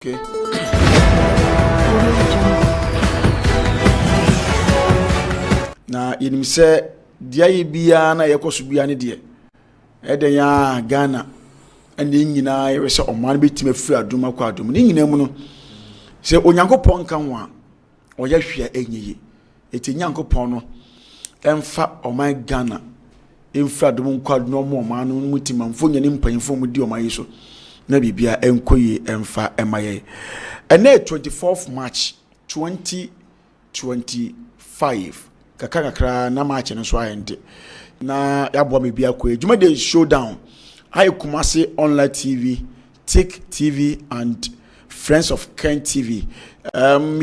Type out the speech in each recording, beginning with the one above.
Okay. Na yenim se dia ye bia na yekoso bia ne de eden ya Ghana ene nyina ye se oman betima firi Adum akwa Adum ne nyina mu no se onyankopon kan wa oya hwea enyiye eti nyankopon no emfa oman Ghana emfa Adum nkwa Adum no oman no mutima mfo nyane mpanyimfo mu di oman yi so na bibia enkoyi emfa emaye ene 24th March 2025 kakakakra na match no so ayende na yabo me bia ko ejuma de showdown I Kumasi online TV Tick TV and Friends of Ken TV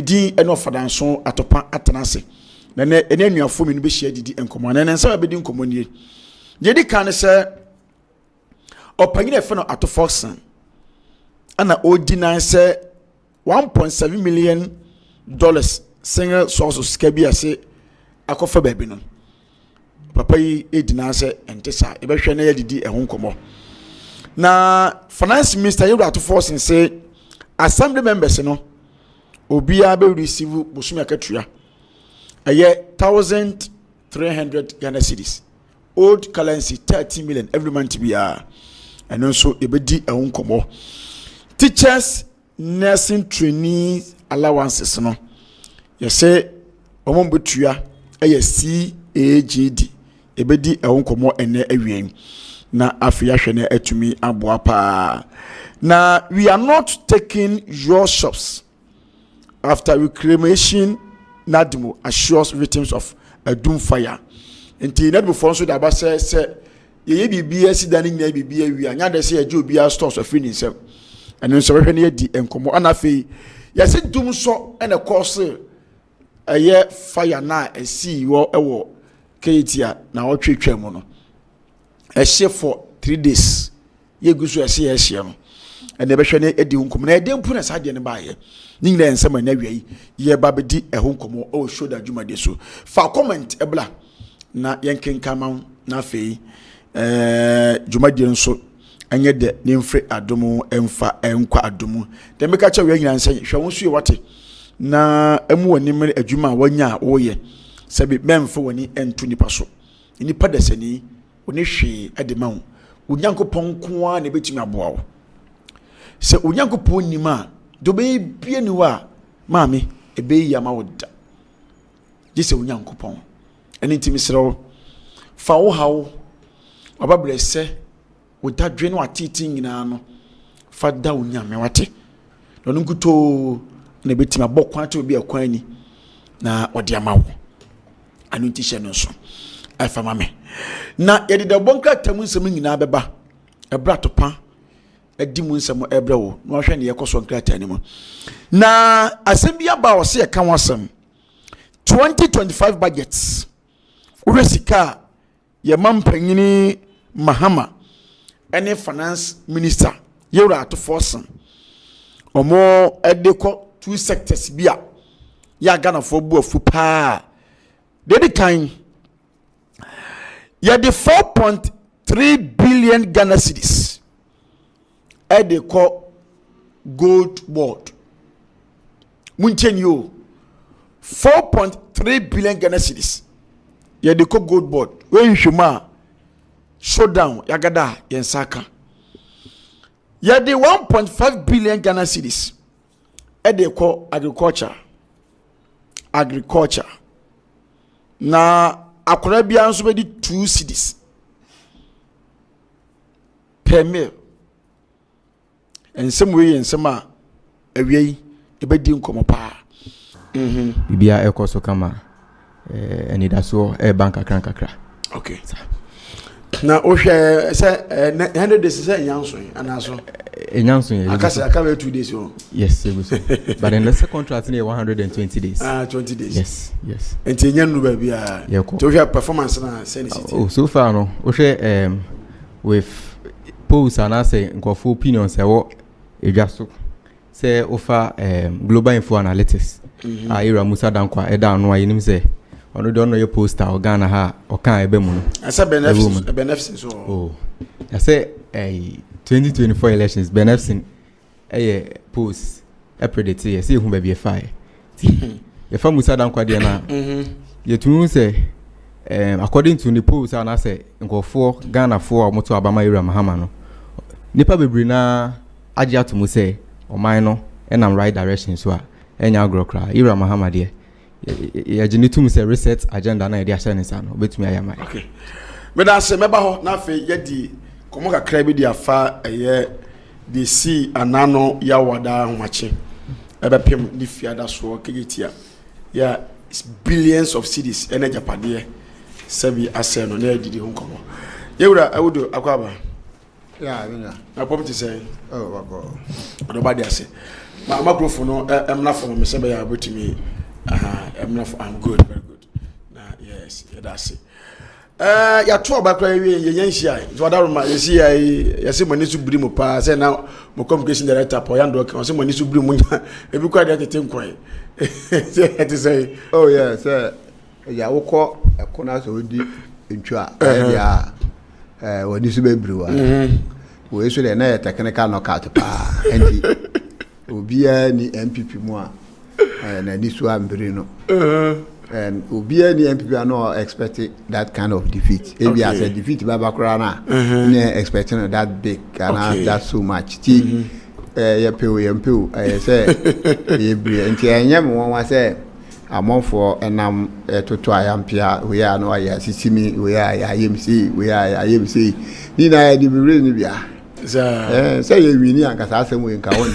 di eno fadanso atopa atenase na ene nuafo me no be share didi enkomo na nsa be di enkomo nie je di kan se opanyina fe no atofoxen ana odi say $1.7 million single source of skabia say akofa baby no papa yi edina say entesa e be hwe na yadidi ehun komo na finance minister you to force say assembly members no obia be receive bosumi akatua aye 1,300 Ghana cedis old currency 30 million every month bia and also e be di ehun komo teachers nursing trainees allowances no you say omombetua eye CAGD ebedi ehun komo ene awien na afia hwe na atumi aboa pa na we are not taking your shops after reclamation Adum assures victims of Adum fire enti na before so da ba say ye bibia sidani nya bibia wi anya da say eje obia stores of finish nsem ene so hwe na yedi enkomo ana fe yesi Dumsor ene course eye fire na esi wo ewo ketia na otwetwa mu no ehye for 3 days ye gusu ehye ehye no ene be hwe na edi hunkom na edempu na sade ne baaye nyina ensema na wiai ye ba bedi ehunkom o show da dwuma de so fa comment ebla na yenkenkama na fe dwuma de nso anye de ne mfre Adum emfa enkwa Adum de meka cha we nyina nse hwe won so ye wate na emu woni mere adwuma wanya woye sabi memfo woni entu nipa so nipa dasani oni hwe edema wo onyankopon koa na betimi aboa wo se onyankopon nima do be bie ni wa maami ebe yama woda gise onyankopon eni ntimi sero fa wo hawo obabrese woda dwe no atiti nyina no fa da onyame wate no nkuto na betimi abokwa to bi akwan ni na ode amawo anu ntishe no so alfa mame na yede da bonka tamu nsem nyina beba ebra topa edi mu nsem ebra wo no hwe ne yekoso nkrata ni mu na asem bia ba wo se ye kan wasem 2025 budgets uresika ye mampanyini Mahama ene finance minister yewra to force omo edeko two sectors bia ya Ghana for bu afu pa dedi kan ya de 4.3 billion Ghana cedis edeko gold board munchen yo 4.3 billion Ghana cedis ya de ko gold board when hwema showdown ya gada yensaka ya de 1.5 billion Ghana cedis edeko agriculture na akora bia nso be di 2 cedis per meal ensem we ensem a awiei ebedi nkomo pa bibia ekoso kama enidaso bank kakra okay na o hwe se 100 days se nyanso anaso akasa aka 2 days o yes but in the second contract near 120 days 20 days yes enti nyanu ba bia to hwe performance na sensitivity so far no o hwe with polls and say nkofo opinions ewo edwaso say offer global info analytics era Musa Dankwa eda no ayenim say ono do no ye poster Ghana ha okan ebe mu no asa benefits so oh I say 2024 elections benefits post predict ye see hu ba bi fire ye fa Musa Dankwa de na ye tunu say according to the polls and I say nkofo Ghana for moto abama ira mahama no nipa bebre na agya to mu say oman no enam right direction so a enya agrokra ira mahama de ye genitum say reset agenda na ye de ahye ne sa no betumi ayama okay me da say meba ho na fe ye di komo kakra bi di afa ye de si anano ya wada homache ebe pem di fiada so kegetia ya billions of cities energy pade sabi asɛ no na adidi ho nkɔmɔ yewura awudo akwaba ya mina na pom ti sɛ oh bako do ba dia se ma microphone no emna for me sɛ be ya botimi emna for I'm good very good na yes ya da se ya to ba kra wie ye yanhia so da roma ye si ya se mani su biri mo pa sɛ na mo communication director po ya ndo ka se mani su biri mo nya ebi kwa dia tete nkwan say to say oh yeah sir ya wokɔ ekona so di ntwa ya woni su bebriwa wo yesu le na technical knockout pa enti obia ni MPP mu a na ni su ambiri no and obia ni MPP no expect that kind of defeat ebi as a defeat baba kra na na expecting that big and that so much ti ye peo say ye bri enti enyem won wa say amonfo enam toto ayampia we are no aya sisimi we are ayemsi we are ayemsi ni na ya di bibiri ni bia say ye wini ankasa asem we nka won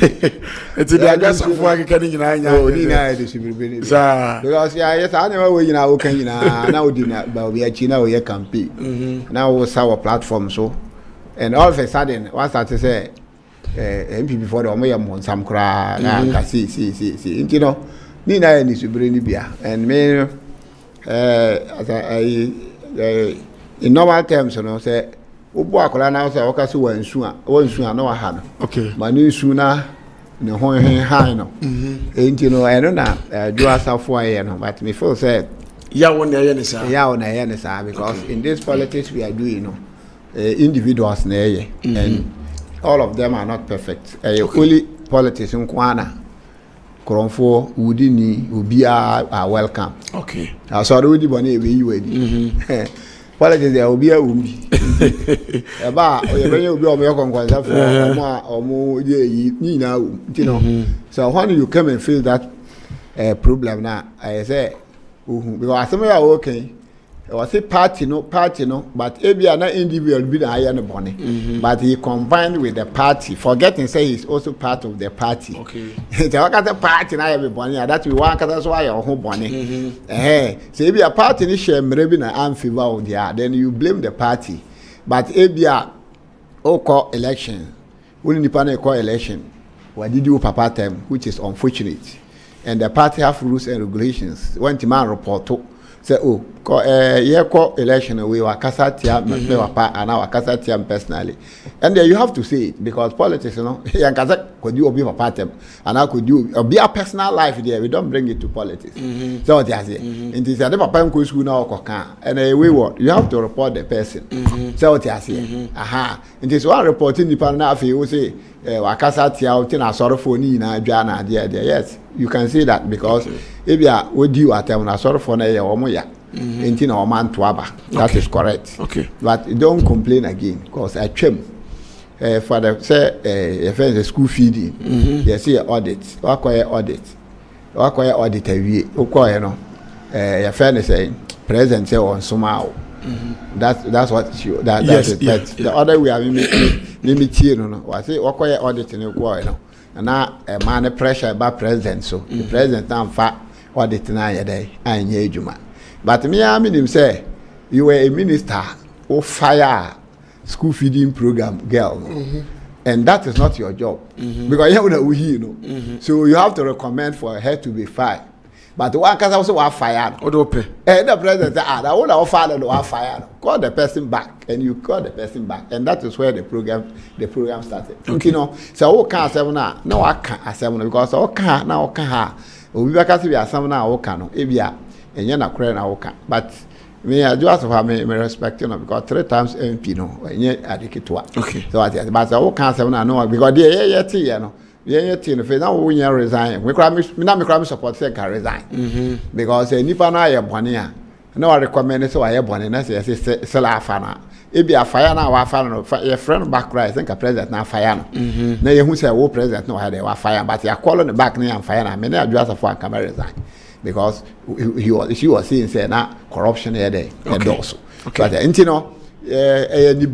eti dia gasafo akeka ni nyina anya oh ni na ya di bibiri because ya sa na we nyina wo kan nyina na odi na ba obi achi na we campaign na wo saw platform so and all of a sudden one start to say MPP for the omo yam sam kra na ka see you know ni na ya ni subire ni bia and me as I in normal terms you know say obo akola na say okase wansu a na wa ha no okay ma ni nsu na ne ho han no enti no I know na do asafo aye no but me feel say ya won na ye ne sa because in this politics we are doing no individuals na ye and all of them are not perfect only politics nkwana Kronfo Udini Ubia are welcome. Okay. I saw the Udi Bonnie we you ready. Politics there Ubia Umbi. Eba when you be on your conquest or more ye now, you know. So when you come and feel that problem now, I say because some are okay. I say party no, but maybe an individual be the higher bonnie. But he combined with the party, forgetting say he's also part of the party. Okay. It's a party now every bonnie, that we want that's why your home bonnie. So if you a party ni share maybe na amphibia of there, then you blame the party. But if you are call election, when you call election, what did you papa time, which is unfortunate. And the party have rules and regulations. When the man report to say call election we were kasatia me wapa and our kasatia personally and then you have to say it because politics you know yan kasa could you be papa them and I could you be a personal life there we don't bring it to politics so what you say it is that papa go school now koka and we what you have to report the person so what you say it is one reporting the panel if you say wakasatia utina Sarfo ni na adwa na there yes you can say that because if you are what you at na Sarfo na ye omo ya enti na oman to aba that is correct but don't complain again because I chem for the say the school feeding you see audit audit awie okoye no your friend is saying present say on somehow that's what you that is the other way I limit no what say okoye audit no ko no na man pressure about president so the president am fa audit na ye dey anya ejuma but me I mean him say you were a minister who fire school feeding program girl and that is not your job because you know so you have to recommend for her to be fired but one case also was fired the president said that one fire was fired call the person back and you call the person back and that is where the program started you know so what can say now I can't say because okay now okay obi baka se bia sam na woka no ebia enye na kure na woka but me I just have me respect you know because 3 times MP no enye adiketwa okay so but woka sam na no because there ye ti ye no Yeah, team. Now we resign. We cry support say can resign. Because nipa na ye bone a. No I recommend so I bone na say sell afana. E be afire na wa afana no your friend back right think a president na afire no. Na ye hu say wo president no had wa afire but you call on the back na afire na me na adjust for can resign. Because she was saying say na corruption here there and also. But you know ni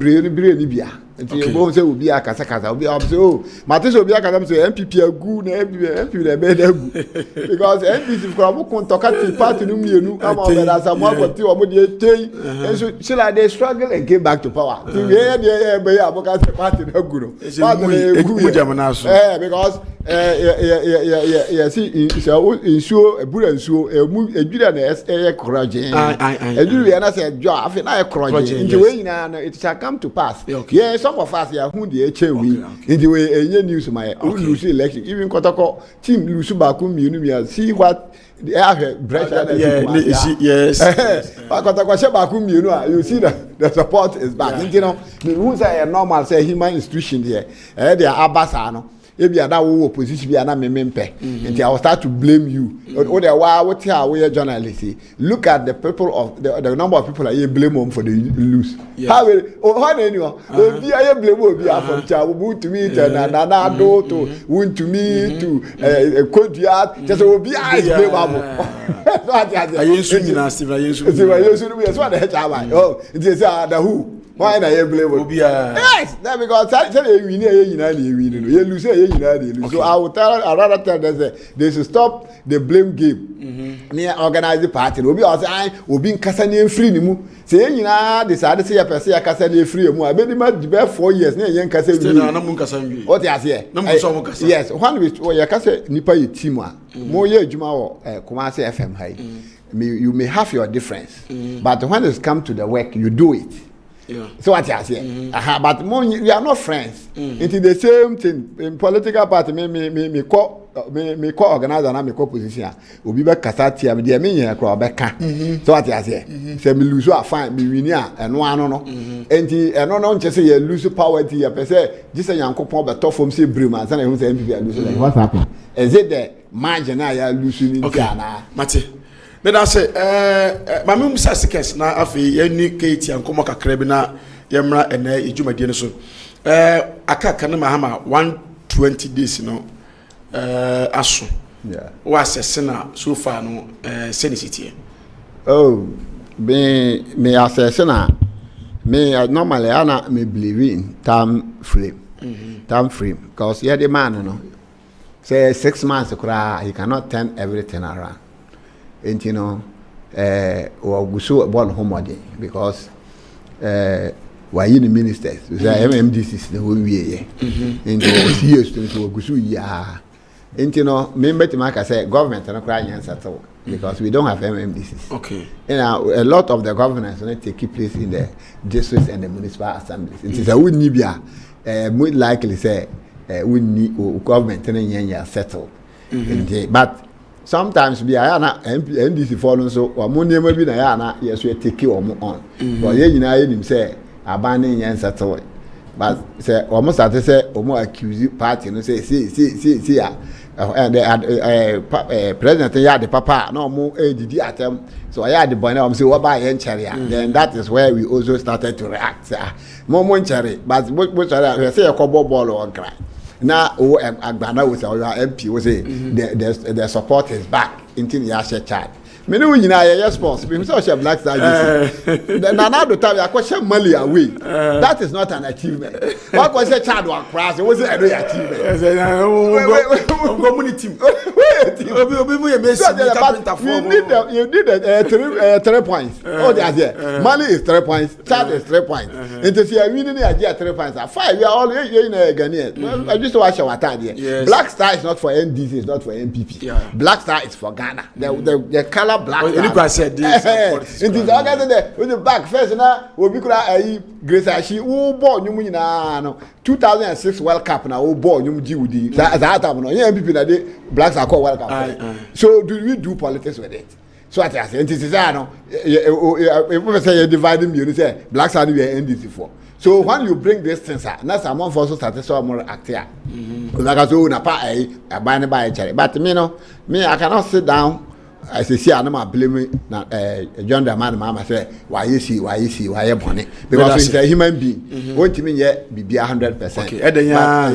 bia nti bo se obi akasa obi am say oh mate se obi akasa say MPP agu na MP na be da agu because MPP for am kon toka ti party no mienu am o be da samu akoti o mo dey tey so she like they struggle and get back to power ti we dey be ya boka se party na agu no party na agu jamana so because see insuo ebura insuo emu edwira na ekroje edwira na say jo afi na ekroje nti we nyina no it shall come to pass yes some of us here who the HW in the way any news my lose election even Kotoko team lose back see what they have pressure yes you see that the support is back you know who say a normal say human institution here they are abasano if you are that opposition be na mempe and I will start to blame you or the what here we journalists look at the people of the number of people that you blame them for the lose how anyone be I blame obi from chabu to me na do to want to me to Kodiat just obi I blame abo I use na Steve I use yes what the head oh it is the who why na you blame obi yes that because say you win you lose so I rather tell them they should stop the blame game near organize the party obi say obi nkasa ni free ni mu say nyina decide say person ya kasa ni free mu abedi ma be 4 years na yen kasa wi na mu nkasa wi what you say na mu so mu kasa yes one with ya kasa nipa ye team a mo ye adwuma wo Kumasi FM high you may have your difference but when it come to the work you do it. Yeah. So what you say? But we are not friends. It is the same thing in political party. Me co organizer na me co position. Obi be kasa tia me dey me yen kro be ka. So what you say? Say me lose a fine me win a eno ano no. Enti eno no nche say you lose power ti ya pese just Yankopon be to form say brim and say who say MPP lose like what happen? Is it the margin ya lose ni na? Mate. Me da say mame musa sikes na afi yani keti ankomo kakra bi na yemra ena ejumadi ne so aka na mahama 120 days no aso wa assess na so far no senicity oh me assess na me normally ana me believe in time frame because yeah the man no say 6 months kura he cannot turn everything around. And you know, or we saw one homody because why in the ministers, MMDC the whole year, and years to go through ya. And you know, remember to make I say government and crying and settle because we don't have MMDCs. Okay. And a lot of the governance will take place in the districts and the municipal assemblies. It is a would need more likely say we need government and settle. But sometimes be na NDC follow so or money maybe na na yes we take you on but ye nyina ye nim say abane yen settle but say almost start say omo accuse party no say see president ya the papa no mo didi atem so ya the boy na say what buy yen cherry then that is where we also started to react mo cherry but cherry say yakobo ball on cry. Now, Agbana was our MP was the support is back into the Asher chat. Me know you yes boss. Me say black star. Now the time I question money away. That is not an achievement. What was a child or class? It was a achievement. You did 3 points. Oh, there. Money is 3 points. Child is 3 points. And if you are winning the idea 3 points, 5. We are all in a Ghanaian. I just watch our idea. Black Star is not for NDC. It's not for MPP. Black Star is for Ghana. The color black. You said this. It is organized there with the back first now. We be kura Grace Ashi. Oh boy, you mean no 2006 World Cup now. Oh boy, you mean that time no. Yeah, people that they blacks are called World Cup. So do we do politics with it? So what I say, it is no. If we say you dividing me, you say blacks are the NDC for. So when you bring these things, that's a month also started so more active. Like I said, na pa I buy the buy cherry. But me I cannot sit down. I say I no blame na John the man mama say why you see money because he's a human being. Won't mean yet be 100%. Okay,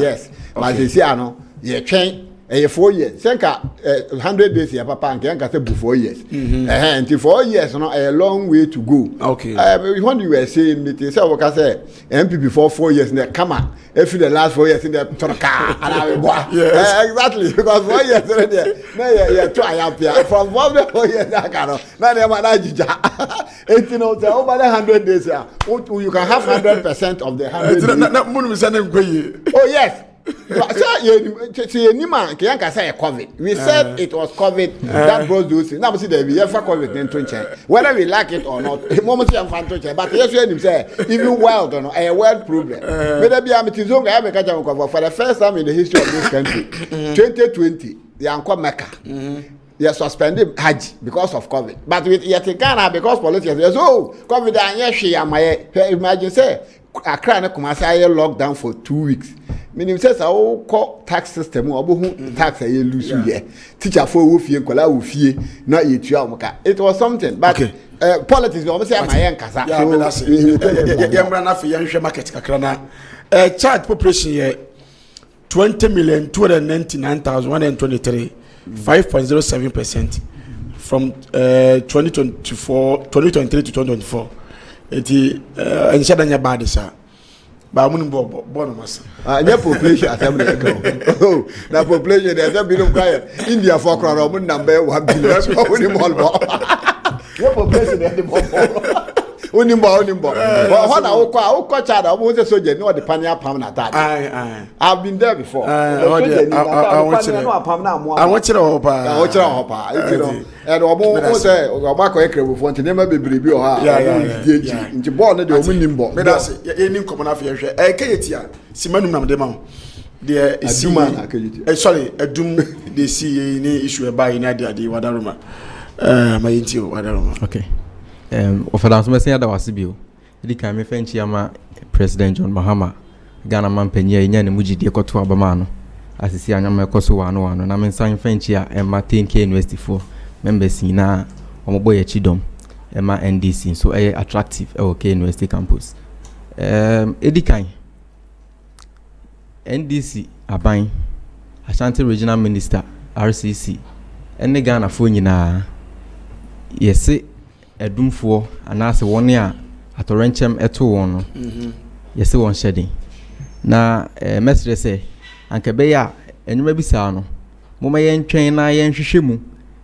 yes. But I say I know you train 4 years. Senka 100 days here, papa, and can say 4 years. And 4 years, a long way to go. Okay. When you were saying me, say what I say, MP before 4 years, and come on, if the last 4 years in the car, and I will exactly because 4 years already. No, you try up here from 4 years. I cannot. Now they are managing. 18 over 100 days here. You can have 100% of the 100 days. Oh yes. COVID. We said it was COVID that brought those things. Now, see, there be ever COVID in 20. Whether we like it or not, moment I'm fan 20. But yes, you say even world or not, a world problem. Whether be a mitizong, I make a for the first time in the history of this country, 2020, the Anko Mecca. They are suspending Hajj because of COVID. But with Yatikana, because politicians, COVID, and yes, she am my imagine say, Accra and Kumasi locked down for 2 weeks. Meaning says I call tax system or tax a lose here. Teacher for Wufie, Kola Wufie, not you. It was something, but politics almost say my young Kasa. Young market Kakrana. Child population here 20,299,123, 5.07% from 2023 to 2024. And Shadanya Badisa. Bawumia bonus. Your population assembly. Oh, the population there's a bit of quiet. India for crowd number 1 billion. Your population there's the Unimbo. But what I child, I was a soldier, no, the Pania Pamna. I've been there before. I want you to hop. And almost say, Obako Ekre will want to never be bribio. Into born the Unimbo. But that's any common affair. I can't hear Simanum Demo. There is Adum, sorry, Adum, they see any issue about in Adia, the Wadaruma. My intio, Wadaruma. Okay. Ofada so say ada wasibio edi kan me fanchi ama President John Mahama Ghana man penye nya ne mugidi ekoto abama no asisi anyama ekoso wano na me san fanchi a ema 10K University for members na omobo ye chidom ema NDC so attractive OK University campus edi kan NDC aban Ashanti Regional Minister RCC ene Ghana fo nyina yesi Adumfo anase woni a atorenchem eto won no yesi won shedding na mesre se anka be ya enuma bisa no moma yentwen na yenhwehwe mu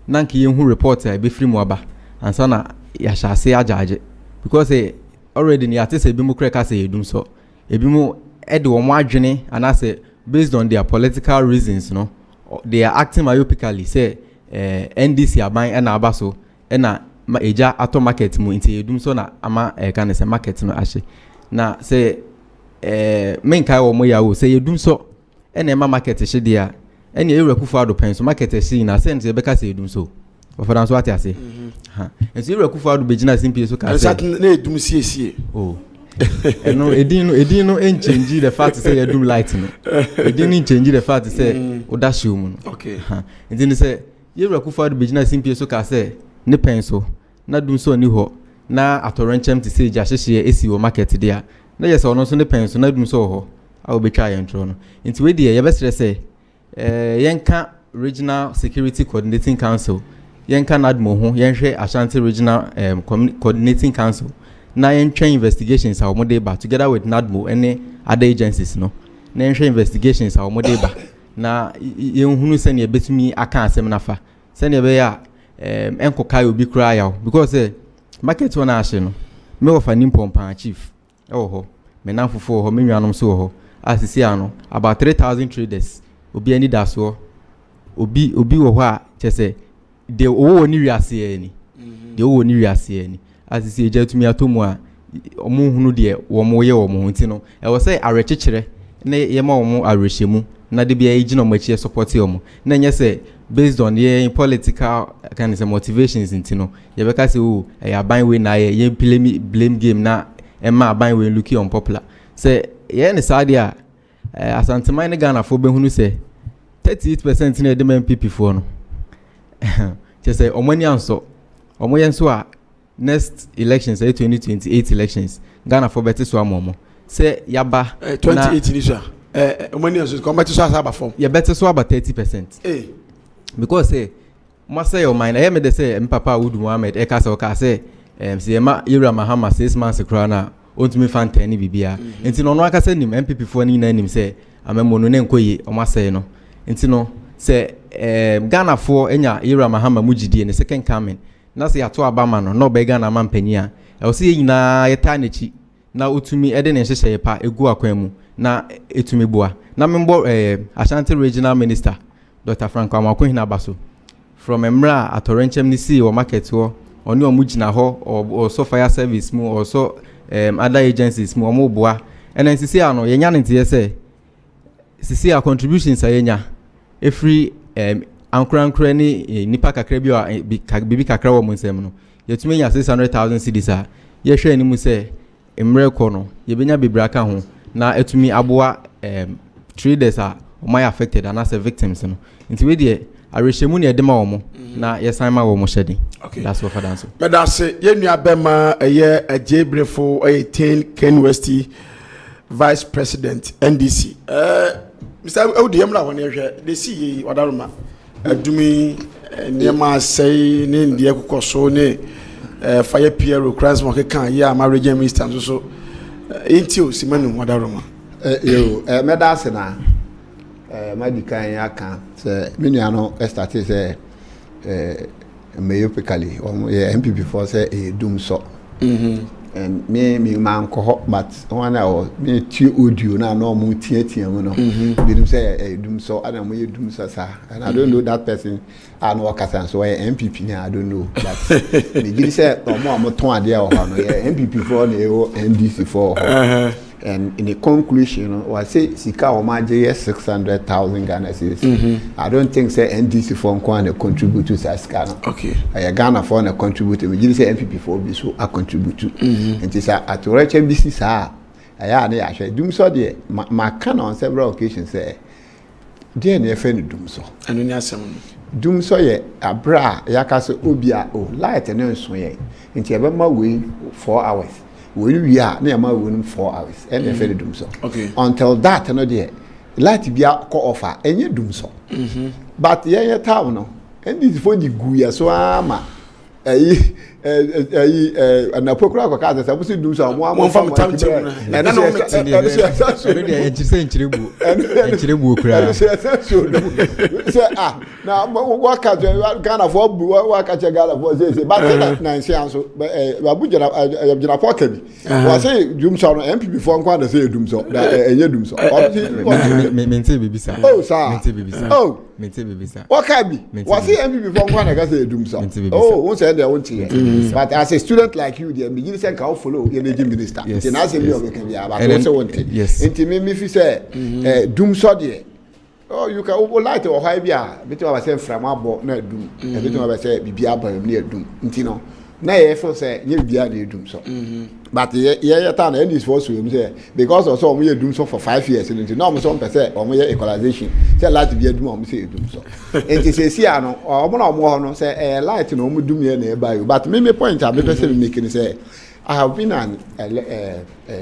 na anka yenhu report a be free mu aba ansa na ya hyase ajaje because already ni atese bi mu kreka se Dumsor ebi mu ede wo mo adwene anase based on their political reasons no they are acting myopically say NDC aban na aba so na ma eja ato market mu nti Dumsor na ama kan se market no ahye na se menkai wo mo ya wo se Dumsor na ma market hye dia ene Ewurakufo Ado penso market hye na se nti beka se Dumsor ofara so ati ase ha nti Ewurakufo Ado begina simpie so ka se na Adum sie oh no edin no change the fact say Adum light no edin change the fact say odashi mu okay ha nti ni se Ewurakufo Ado begina simpie so ka se ne penso na Dumsor ni ho na atorenchem ti say jahyehe esi wo market dia na yes ono so ne penso na Dumsor ho a obetwa yentro no nti we dia ye besere say yenka Regional Security Coordinating Council yenka Adum ho yenhwe Ashanti Regional Coordinating Council na yentwa investigations a omode ba together with NADMO and other agencies no na yentwa investigations a omode ba na yenhunu se ne betumi aka asem nafa se ne be ya enkokai obi kura ya because market one ahye no me wo fani pompa chief ho me na fofo ho me nwanom so ho asisi ano about 3,000 traders obi ani da so obi wo ho a chese de owo ni wiase ani de owo ni wiase ani asisi eja tumi atomu a omo hunu de wo mo ye wo mo nti no e wo say arechekere na ye ma wo mo arehemu na de bia ejina mo achie support yo na nye say based on your political kind of motivations into no you beka say oh aban we na ye blame game na ma ban we look unpopular say yeah ne side a asanteman ne Ghana for be hunu say 38% na dem MPP for no je say omani anso omoyen so a next elections 2028 elections Ghana for better so amomo say yaba 2018 is omani anso come better so aba form ya better so about 30%. Because say must say your mind I me dey say papa Wood Mohammed e ka say say ma Ira Mahama 6 months krana ontumi fan 10 bibia enti no aka say nim MPP fo ni na nim say amemo no ne nkoyi o ma say no enti no say Ghana fo enya Ira Mahama mugidie ne second coming na say ato abama no be Ghana man pania e o say nyina yeta na chi na otumi e de ne hyehye pa egu akwan mu na etumi boa na membo Ashanti Regional Minister Dr. Frank Amakwehina Baso from Emra at Orenchem ni see or market or oni omugina ho or so fire service mu or so other agencies mu omoboa and then sisi ano yenya ntie say sisi a contributions ayenya every ankran ni nipa kakra bi o bibi kakra wo nsem no yetumi nya 600,000 cedis a ye hwe ni mu say emre ko no ye benya bibraka ho na etumi aboa traders a my affected and as a victims no nti we dey arehemu ne edema wo mo na yesan ma wo mo hyede okay that's what for dance but that's ye nua bema eye ajebrefo 18 Ken West vice president NDC Mr. Odiem la won ehwe de see wadaroma adumi niema sei ne ndie kokoso ne fire Pierre Christ mo kan ye ama regional minister so enti o simanu wadaroma yo medase na medical aka say me nua no start say myopically MPP for say Dumsor and me man ko but one hour me tie audio na no mu tie mu no be say Dumsor and am Dumsor sa and I don't know that person I know Okasan so MPP ni I don't know but me give say omo ton ade o no MPP for na NDC for and in the conclusion was say sika o ma je 600,000 Ghana cedis. I don't think say NDC for nko contribute to Saskana. Okay. Ghana for na contribute me give say MPP for be so I contribute to and say at Oreche business ah aya na ya hwe Dumsor de ma can on several occasions say dey na efe no Dumsor anu ni asem Dumsor ye abra ya ka se obi a o light no nso ye nti e be ma we 4 hours we are na ma we 4 hours and e fe Dumsor okay until that no dey light bia ko offer enye Dumsor but ye town no and this for the gu ya so ama na pokura ko ka say busi Dumsor mo fam tam tem na na no already enchirebu okura say na waka Ghana for waka Ghana for say but na nsi anso Abuja na pocket bi wa say Dumsor no MPP for nko na say Dumsor da enye Dumsor mente bibisa oh sir mente bibisa oh mente bibisa waka bi wa say MPP for nko na say Dumsor oh won say there won tie but as a student like you there begin say can follow your minister until now say me o can be about also want it until me fi say Dumsor there oh you can light or high bia bit of say from abo na dum e bit of say bibia aba na dum until no na ye feel say nye bibia na Dumsor but ye ta na this for so you say because also we Dumsor for 5 years until now we some say o we equalization say light bia dum o say Dumsor enti say see ano o mo na mo no say light no mo dum ye na e buy but me point am me person making say I have been an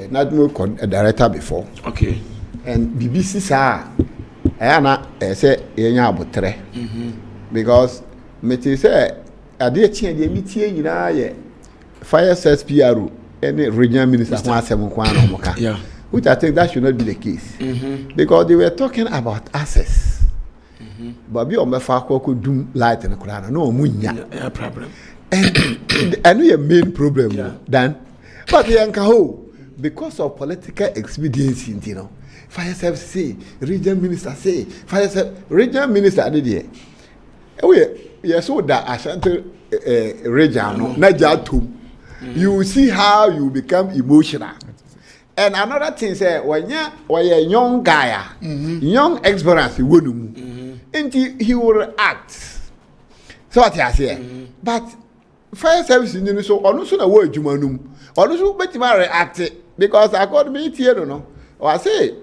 Nadmo director before okay and BBC sa na say yenya abotre because me say ade tie de mi tie nyina ye fire service PRO any regional minister who asem kwa na omoka which I think that should not be the case because they were talking about access but bi o me fa ko dum light na kura na no munya problem and I know your main problem then but yanka ho because of political expediency you know fire service say regional minister say fire service regional minister did here yes so that Ashanti region no na jatum you see how you become emotional and another thing say when you a young guy young experience wonu mu he will act so what I say but fire service ni so ono so na wo adwuma num ono so betima react because according me here no I say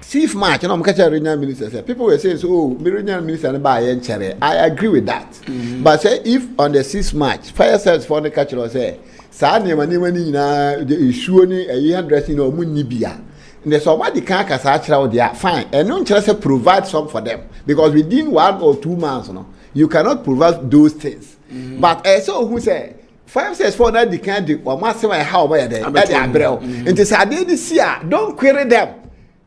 Chief March, and I'm catching a regional minister. Say, people were saying, so, regional minister and buy and cherry. I agree with that. But say, if on the 6th March, fire service for the catcher say, Sani Mani na issue ni a year dressing or munibia. And there's somebody can't catch out there, fine. And no just provide some for them. Because within 1 or 2 months, you cannot provide those things. But so who say, fire says for that, they can't do, or must say, how by the umbrella. And this I did this year, don't query them.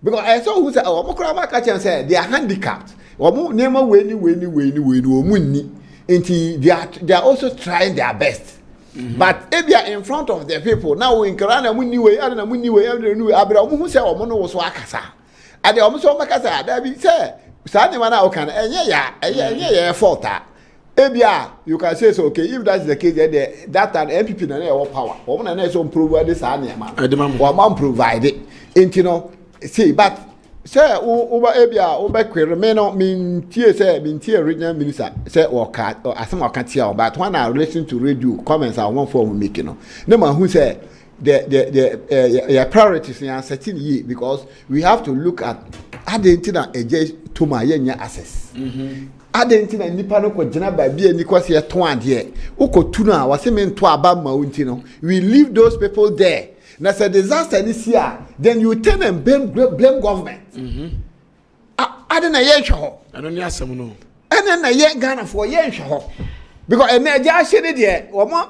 Because I saw who said, oh, Mokrama catch and said they are handicapped. Or never winnie, they are also trying their best. But if they are in front of the people, now in Karana Muniwe, Adana Muniwe, Abra, who said, oh, Mono was Wakasa. And they almost all Makasa, there be said, Sani Mana can, and yeah, fault that. Ebia, you can say so, okay, if that's the case, that time MPP na power. Woman and so provide this man. One provide it. And you know, see, but say over Ebia, over Queremeno, mean tear regional minister, say or cat or as some can't tell, but when I listen to radio comments, I want for making no man who say the priorities in certain year because we have to look at Argentina to my access. Argentina nipa no ko gina ba bia ni kwase ye ton ade ukotuna wase me nto aba ma unti no we leave those people there na say disaster this year then you turn and blame government ade na ye hwe eno ni asem no ene na ye Ghana for ye hwe ho because ene aja hye ne de wo mo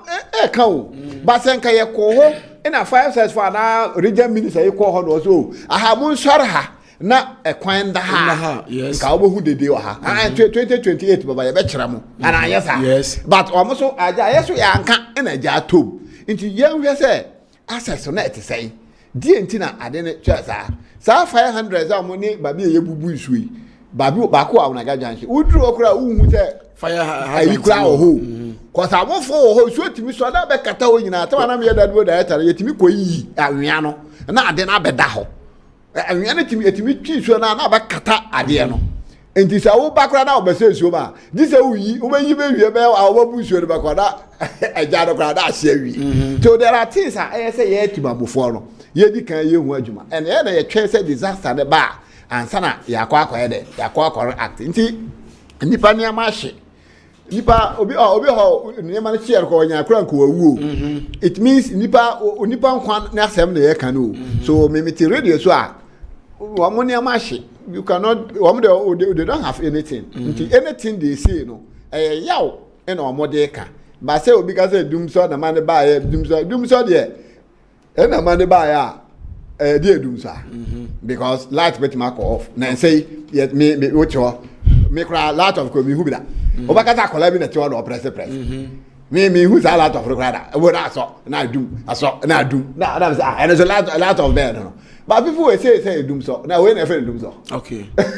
ka o ba se nka ye ko ho ina 5 cents for na region minister ye ko ho no so aha mun swara ha na ekwan da ha nka obohu dede wa ha 2028 baba ye be kira mu ana ayesa but omo so aja yeso ya nka na aja tom nti ye hwe se access na ete sei die nti na ade ne twasa sa 500 za mo ni babi ye bubu isui babi ba ko awuna gaja nshi uduru okura uhu se fire ayi kura oho ko sa mo fo oho so timi so da be kata wo nyina ta na me Adwoa director ye timi ko yi awia no na ade na be da ho awia timi twi so na ba kata ade no enti sa wo bakra na obese so ba di se wo yi wo yi be wie be awo bu so de bakwada aja do kra da ahye wi so there are things I say ye timabofo no ye di kan ye hu adwuma and ye na ye twen say disaster de ba ansa na yakwa ye de yakwa act nti nipa ne amahye nipa obi ho ne ma ne share ko nya kra ko wawu it means nipa nkwan na asem na ye kan no so me radio so a wamoni amahye you cannot they don't have anything anything they say no yaw and omode ka ba say obi ka say Dumsor na man ba ya Dumsor there na man ba ya dey Dumsor because light bet mark off na say yet me ocho me cry lot of ko mi hu bi da obakata kola bi na ti o press me who's a lot of required what I saw na Adum na that say and there's a lot of there no. But people will say Dumsor. Now when I feel Dumsor. Okay. But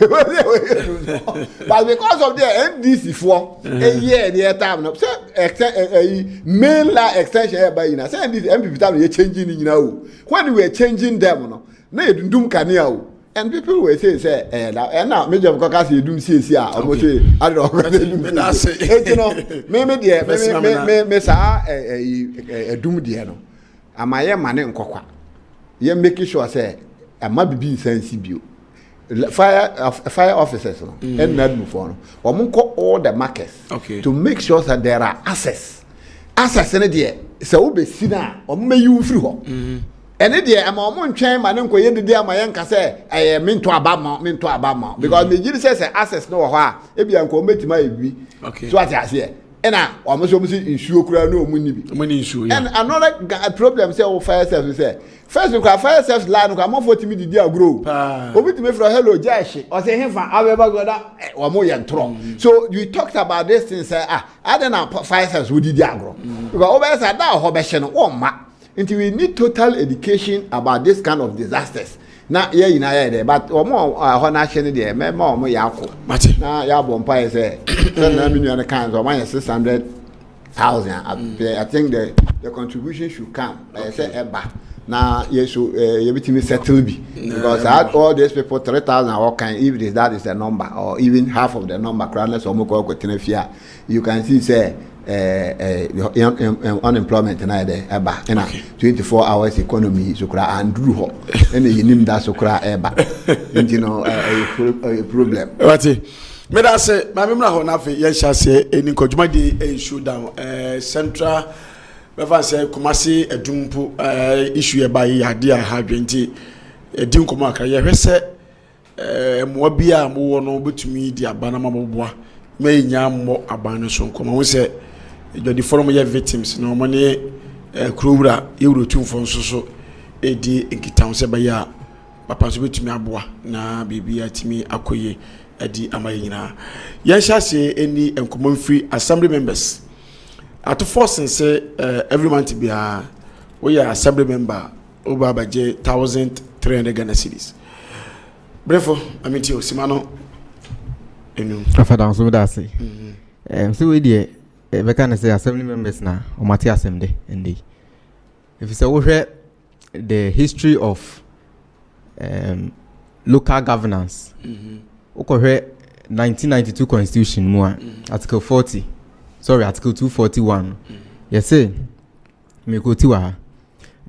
because of the MDC for a year the time no. Say main la extension by you. Say this MPP time you changing you know. When we were changing them no. Na Adum kania. And people will say and now major of caucus you Adum see almost say I don't know. That's it. You know. Me sa Adum there no. Amaye mane nkokwa. You making sure say a mabibi sense bio fire officers no and not move on or munko all the markets to make sure that there are access in there so we see na or may you free ho and there am on train man nko ye de am yan ka say eh minto abama because me jiri say access no ho a e bia nko metima ebi so at here ena omoso insuo kura no omuni bi and another problem say o fire service say first we fire service line ko amon 40 midi dia grow obi timi from hello jesh o say hefa abeba goda o mo ye ntro so you talked about this thing say I don't know fire service we did agro because over say that ho be hye no o ma until we need total education about this kind of disasters na ye ina ye there but omo ho na hye ne there me ma omo ya ko na ya bompa ye say na me nuane kan so man 600,000 I think the contribution should come say eba Now you should everything settle be because I had all these people 3,000 or can if that is the number or even half of the number crownless or more you can see say unemployment na eba na 24 hours economy so kra andru ho ene yinim da so kra eba you know a problem wati me da say ma memra ho na fe ye sha say eni kodwuma di show down central befa say Kumasi Adum issue e ba ye ade a ha dwenti edi nkomo aka ye hwese mo bia mo wo no betumi di abana maboboa me nya mo abana so nkomo wo say the forum ye victims no money krowura euro 2 fon so edi nkitaw se ba ya papa so betumi aboa na bibia timi akoye edi amaye nyina ye sha se eni enkomo free assembly members at force say every month bia we are assembly member over budget 1,300 Ghana cedis brefo amiti osimano enu afada so da say so we dey we can say assembly members na o mati assembly and if you say we the history of local governance we ko 1992 constitution mu article 40 sorry article 241 you say me ko ti wa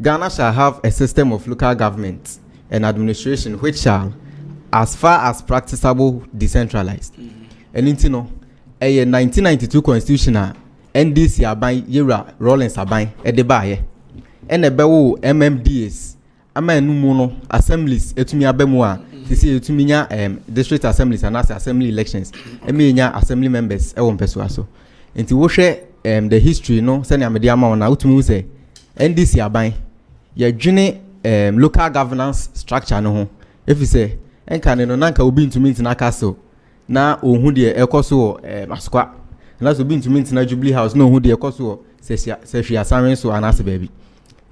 Ghana shall have a system of local government and administration which shall as far as practicable decentralized and no a 1992 constitution NDC aban yera Rollins aban de baaye ene bewo MMDs amanu mu no assemblies etumi abamu a sisi etumi nya district assemblies and assembly elections enya assembly members e won peso aso enti wo hwe the history no se na media ma na utumi say NDC aban ye dwene local governance structure no ho if you say enka ne no nanka obi ntumi ntina castle na ohun de ekoso asokwa na so bi ntumi ntina Jubilee House na ohun de ekoso se asamen so anase baby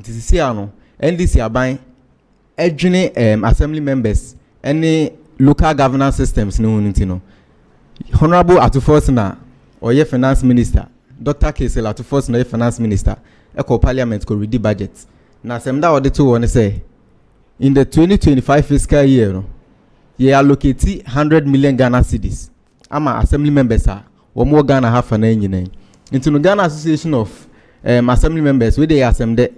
ntisi ano NDC aban edwene assembly members any local governance systems no ntino honorable Atufos na oye finance minister Dr. Kesel Atufos na finance minister eko parliament ko ready budget na semda odito won say in the 2025 fiscal year no ye allocate 100 million Ghana cedis ama assembly members are wo Ghana half na nyina into no Ghana Association of assembly members we dey assemble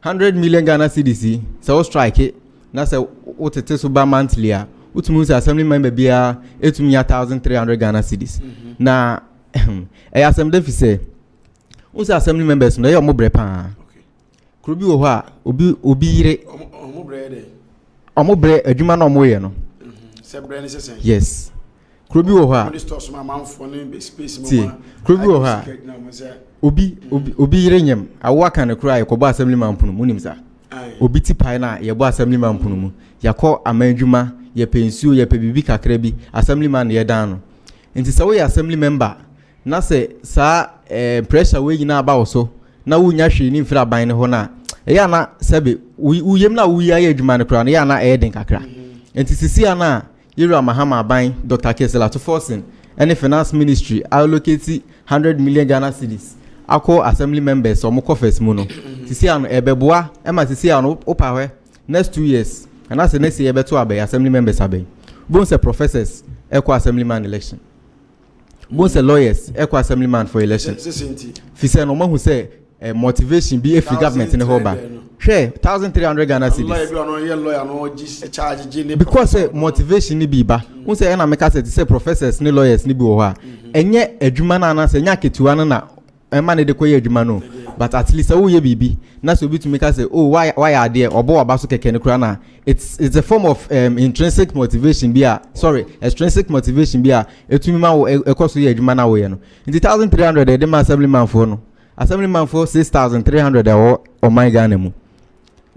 100 million Ghana cedis so strike na say otete so ba monthly a utumu assembly member bia etumi 1,300 Ghana cedis na assembly fi say usa assembly members no ye mo bre pa krobi wo ho a obi yire omo bre de omo bre adwuma na omo ye no yes krobi wo ha krobi wo ha obi yire nyem awa kan kura yakobo assembly man punu mu nimsa obi ti pai na yebo assembly man punu mu yakọ amanjuma ye pensio ye pebibi kakra bi assembly man ye dan no nti se wo ye assembly member na se sa pressure we nyina aba wo so na wunya hwe ni mfira ban ne ho na ya na sebe uyem na wuya ye adwuma ne kura na ya na den kakra nti sisi ana Yera Mahama Bain, Dr. Kesela to forcing any finance ministry allocate 100 million Ghana cedis. Ako assembly members or moko first mono. Sisi ano ebeboa, ema sisi ano opawe next 2 years. And as the next year beto abe assembly members abe. Bonse professors eko assemblyman election. Bonse lawyers eko assemblyman for election. Fise no who say motivation be if government in the whole share 1,300 Ghana cedis because motivation ni bi ba won say na make say professors ni lawyers ni bi wo ha enye adwuma na na say nya ketuwa na ema ne de koye adwuma no but at least wo ye bibi na so bi to make say oh why are there obo aba so keke ne kura na it's a form of intrinsic motivation bi extrinsic motivation bi a etumi ma wo ekoso ye adwuma na wo ye no in 1,300 de ma assemblyman for no assemblyman for 6,300 o my Ghana mu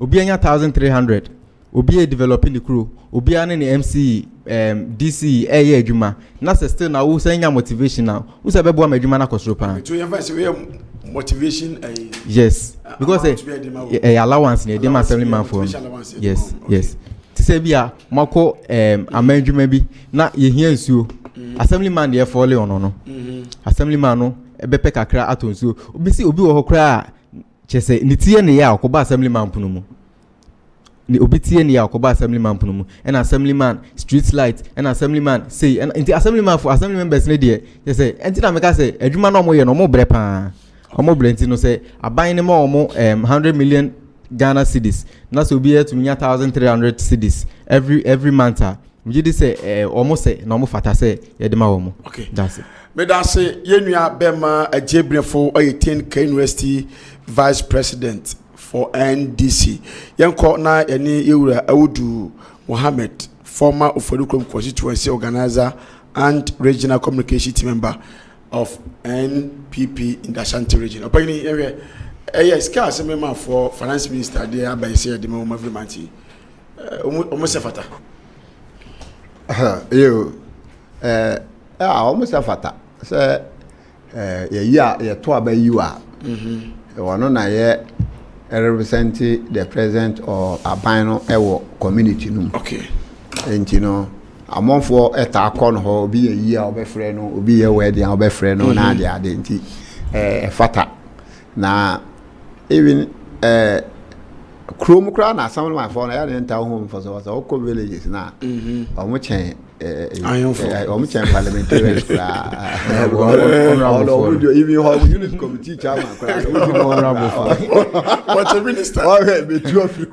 obi anya 1,300 obi developing the crew obi ane ni MC DC eye adwuma na still na wo sanya motivation now wo se bebo am adwuma na kosoro pa to emphasize we motivation yes because allowance ni dem assemblyman for yes ti se bia mako amadwuma bi na ye hia nsuo assemblyman dey fall on no assemblyman no ebepe kakra atonsuo obi si obi wo ho kra chese nitie ne ya akoba assemblyman punu mu ni obitie ni akoba assemblyman pono and assemblyman street light and assemblyman say and assemblyman for assembly members ne dey you say enti na meka say adwuma na omo ye no mo bre pa omo bre enti no say aban ne ma omo 100 million Ghana cedis na so be here to 1300 cedis every month we dey say omo say na omo fata say ye de ma omo. Okay, that's it. Me da say yenua bema ajebrefo oyetin K University vice president for NDC yenko na eni ewura Awudu Mohammed, former Ofodukom constituency organizer and regional communication team member of NPP in the Ashanti region. Opani yes, ka asema for finance minister dey abai say the mo every month. Almost fata. Yo almost fata. Say ye to abayi wa. Wono na ye represent the president or abano ewo community no. Okay. Enti no amonfo eta akon ho obi ye yi a obefre no obi ye wedding a obefre no na ade enti fata na even krom kra na assemble my phone ya enter home for so ko villages na omo chen omo chen parliamentarians kra even how unit committee chairman kra what's a minister be two of you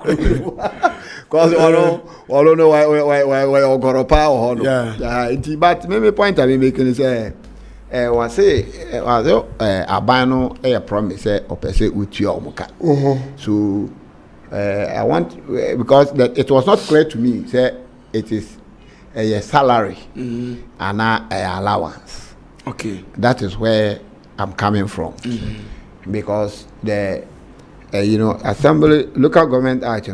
cause all know why ogoropa or no yeah but maybe point I be making say was say abano promise opese uti omuka so I want because that it was not clear to me say it is a salary and a allowance. Okay, that is where I'm coming from because the assembly local government act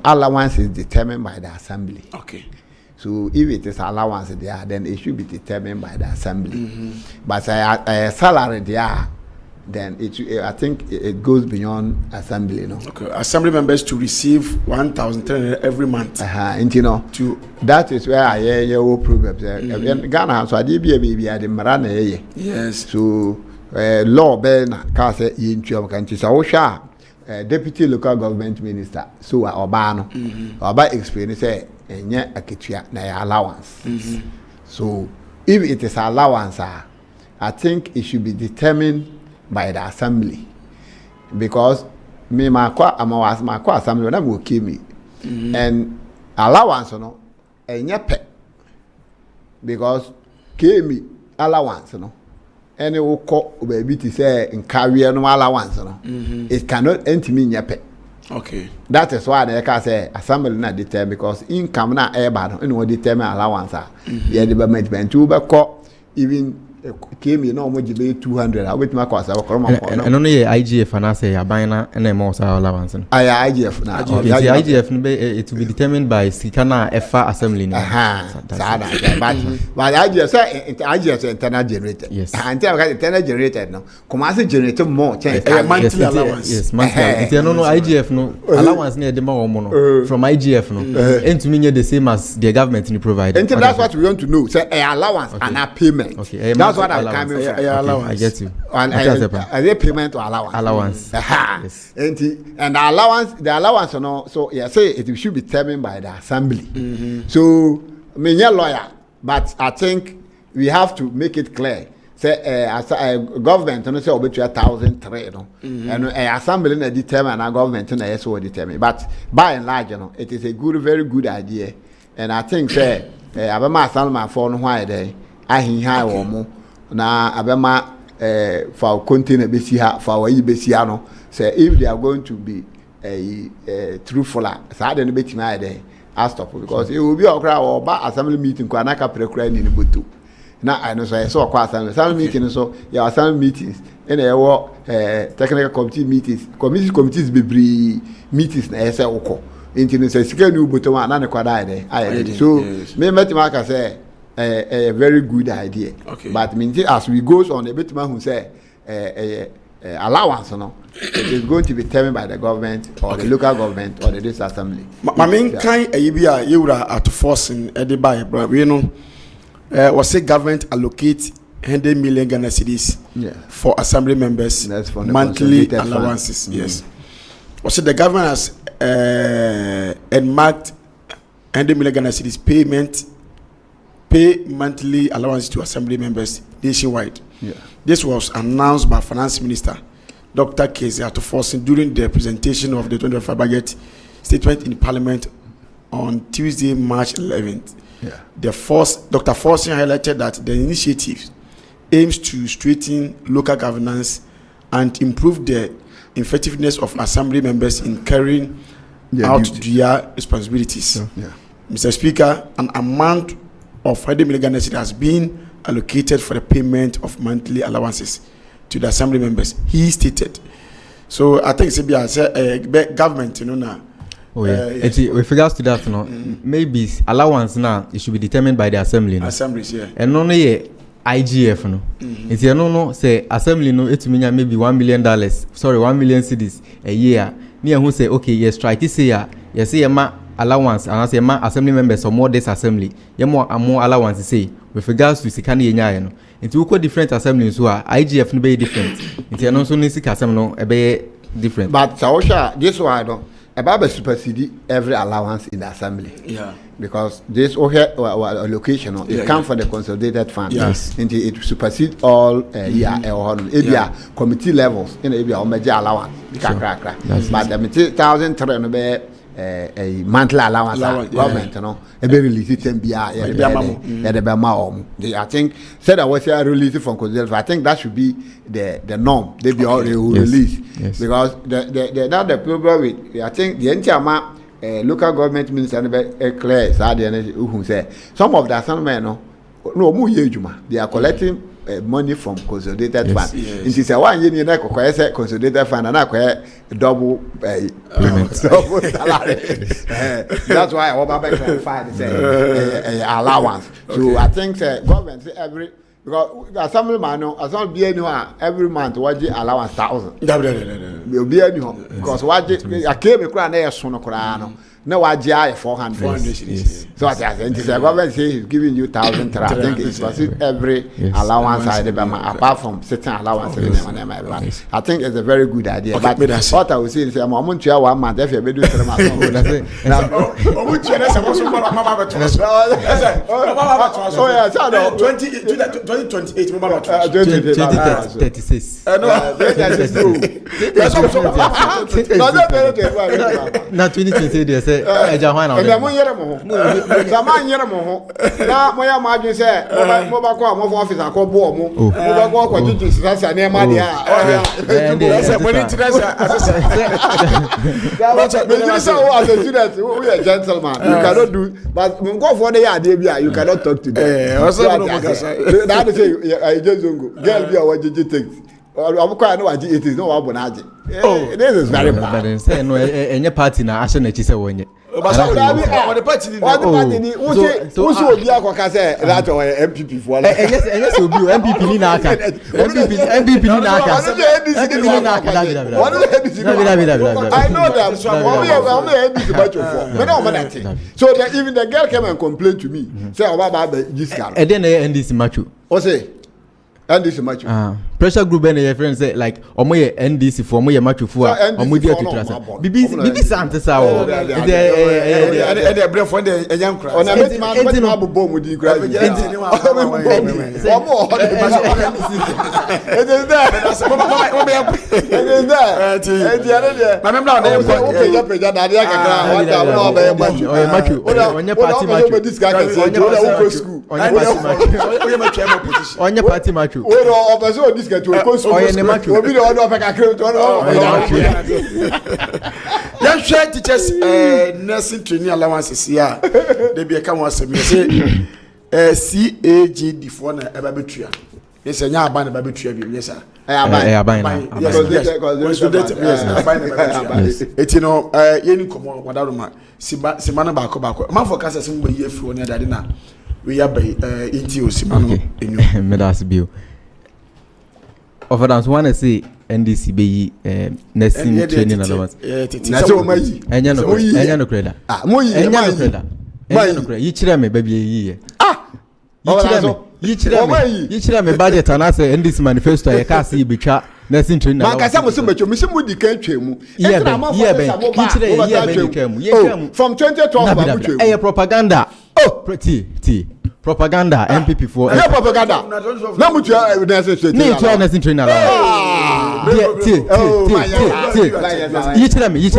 allowance is determined by the assembly. Okay. So if it is allowance there, then it should be determined by the assembly. But a salary there, then I think it goes beyond assembly, Okay, assembly members to receive 1,300 every month. And that is where I hear your problems. Ghana, so I did be a baby at the Marana. Yes. So law ben kase yintu kanti sa wo hwa deputy local government minister so oba no oba explain say enye aketua na allowance. So if it is allowance I think it should be determined by the assembly because me makwa assembly when am okay me and allowance no enye pe because me allowance no any woko baby to say in career no allowance no it cannot enter me nyepe. Okay, that is why they can say assembly na determine because income na eba no determine allowance yeah the management to be even came no mo gibe 200 I wait my course I no ye IGF na say aban na na mo sa allowance no IGF na IGF no be it will be determined by sikana efa assembly no but IGF say IGF internal generated yes until internal generated no Kumasi generated more monthly allowance yes monthly it no IGF no allowance na de ma wo no from IGF no entumi nye the same as the government ni provide and that's what we want to know say allowance and a payment. Okay, that's what I'm coming from. I get you. And a payment to allowance. Yes. And the allowance, so yeah, say it should be determined by the assembly. So, me lawyer, but I think we have to make it clear. Say, as a government, say over 1,003, and assembly determine our government and so determine. But by and large, it is a very good idea, and I think say, Abema Salma for why they. Ahinha womo na abema for container besi ha for yi besi no say if they are going to be truthful so they no betima dey stop because it will be okra or ba assembly meeting kwa na ka prekura ni boto na I know so kwa assembly meeting so your assembly meetings and technical committee meetings committees be meetings na ese ukọ enti say sika ni boto na ne kwa dey so me metima ka say a very good idea. Okay. But as we goes on, a bit man who say allowance, it is going to be determined by the government or the local government or the district assembly. My main kind you are at forcing Edibai, was say government allocate 100 million Ghana cedis for assembly members monthly allowances. Yes. Also, the government has earmarked 100 million Ghana cedis pay monthly allowances to assembly members nationwide. This was announced by Finance Minister Dr. Kezi Atoforsin during the presentation of the 2025 budget statement in Parliament on Tuesday, March 11th. Dr. Forsin highlighted that the initiative aims to strengthen local governance and improve the effectiveness of assembly members in carrying out their responsibilities. Mr. Speaker, an amount of 100 million Ghana cedis has been allocated for the payment of monthly allowances to the assembly members, he stated. So I think it's government, you know, now. With regards to that, maybe allowance now it should be determined by the assembly. Assemblies, and only IGF, no. It's no say assembly no. It means maybe $1 million. Sorry, 1 million cedis a year. Near who say okay, yes, try to say yes, say allowance, and I say assembly members or more this assembly. More allowance say with regards to Sikani Yano. It's equal different assemblies who are IGF no be different. It's also need assembly no be different. But Saosha, this one I don't. About supersede every allowance in the assembly. Because this allocation it comes from the consolidated fund. Until it supersedes all committee levels in a major allowance. But the 1,300 a monthly allowance government, you know, a very release I think said I was here released from consolidated. I think that should be the norm. They be all release because the problem with I think the entire local government minister clear who say some of the assignment they are collecting money from consolidated fund. It is a 1 year consolidated fund and I double salary. That's why I want to find allowance. So I think government every because assembly man as not be anywhere every month what allowance 1,000. Will be anyhow because what I came across there soon no, I 400. So I think the government says he's giving you 1,000. I think it's every allowance apart from certain allowances. I think it's a very good idea. But what I would say is, I'm going to 1 month. If you do 2028. Not 2028. You cannot talk to them. That is no one. This is very bad. No, any party na ashe na chise wonye. But the party also be a that or MPP for yes will be MPP ni na aka. MPP ni na aka. I know that. So that even the girl came and complained to me. Say about this guy. And then NDC macho. O say NDC macho. Pressure group and your friends say like omoye NDC for omoye macho for omo dia to trust. Bibi sante sa o. And the brave for the young crowd. On a man abobom with the crowd. It is there. Teachers nursing training allowances here. They become one say CAGD for na ebabetua. Yes, nya aban ebabetua bi yes sir. Aban. Yes. It you know yeni komo wadaroma simana bako. Man for kasa sim gbe yefu oni adade na we ya by inti osimano enyu. Me that's bio. Of that one say NDC be nursing training allowance. Enya no credit. You chire me baby ye. You chire me. yichira me budget and say in this manifesto I can see betwa nursing training man ka say mo se mo di kan twemu from 2012 propaganda pretty propaganda MPP for propaganda na mo tua nursing training allowance yichira me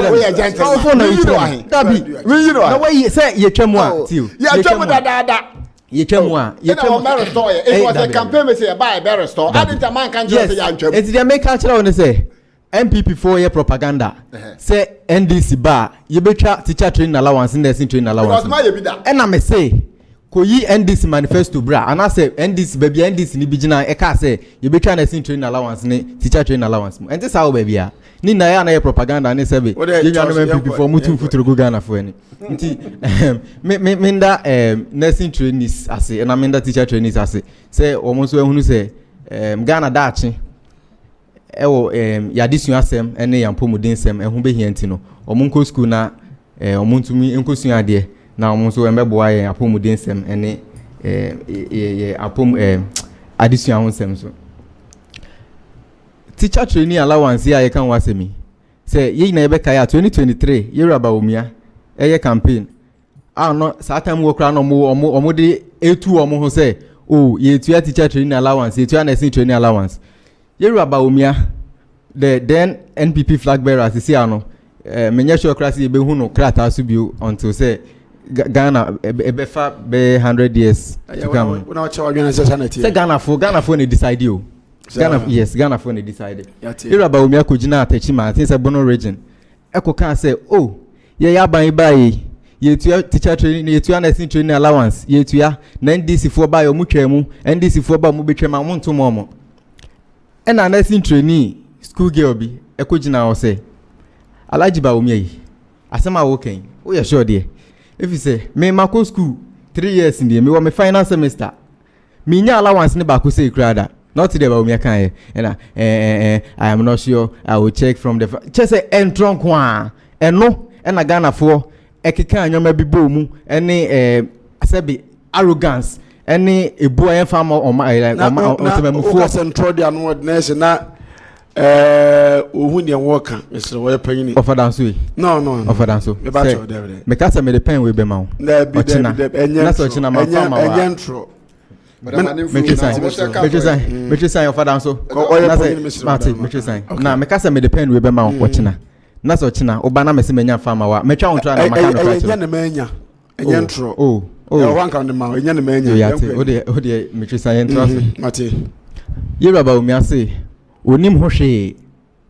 dabi na why say ye twemu a tio ye twemu da yetwemu it was a campaign me say buy better store adding the man can just say antwem it dey make culture on say MPP for your propaganda say NDC ba ye betwa teacher training allowance nursing training allowance because my ye bi da and na me say koyi NDC manifesto bra and I say NDC baby NDC ni bigina e ka say ye betwa nursing training allowance ni teacher training allowance and this how baby a ni na ya na ye propaganda ni say be ye nwa no MPP for mutu futuro go Ghana for any nti minda nursing trainees ase na minda teacher trainees ase say omo so ehunu say Ghana daachi ewo yadesua asem ene yampomuden sem ehu be hianti no omo nko school na omo ntumi nkosua ade na omo so embeboa ye apomuden sem ene apom adesua ho sem so teacher trainee allowance ya ye kan wasemi say ye na ebe kaya 2023 year Bawumia eye campaign no satam wo kra no omo de etu omo ho say oh ye tu teacher training allowance ye tu nursing training allowance year Bawumia the then NPP flag bearer see ano menye sure class ye be hu no krata so bio until say Ghana ebe fa be 100 years to come na cha wadwana say Ghana for ne decide you Ghana for ne decide year Bawumia ko gina atachi ma think say Bono region ekoka say oh ye ya ban bae ye tu teacher training ye tu nursing training allowance ye tu ya na NDC for bae omu twemu NDC for ba mu betwema mo nto mo e na nursing training school girl bi ekogina o say Alhaji Bawumia yi asema wo kan wo ye sure there if you say me mako school 3 years in there me wo me final semester me nya allowance ne ba ko say krada not today Bawumia kan and I am not sure I will check from the just say entron kwa eno na Ghana for ekeka anyoma bibo mu ene asabi arrogance ene ebu ayen fam otemamufo o central dia no ordinance na ohun dia worker Mr. Way panyini ofadanso no ofadanso me ba cho there me kasa me the pen we be ma wo na so china ma fam ma wa entro me sign ofadanso na me kasa me the pen we be ma wo china na so china oba na mesi menya fama wa metwa wontra na maka no enya na menya enya ntro ya wanka on ma enya na menya yate ode metwa ntro mate yeru Bawumia say onim ho hwe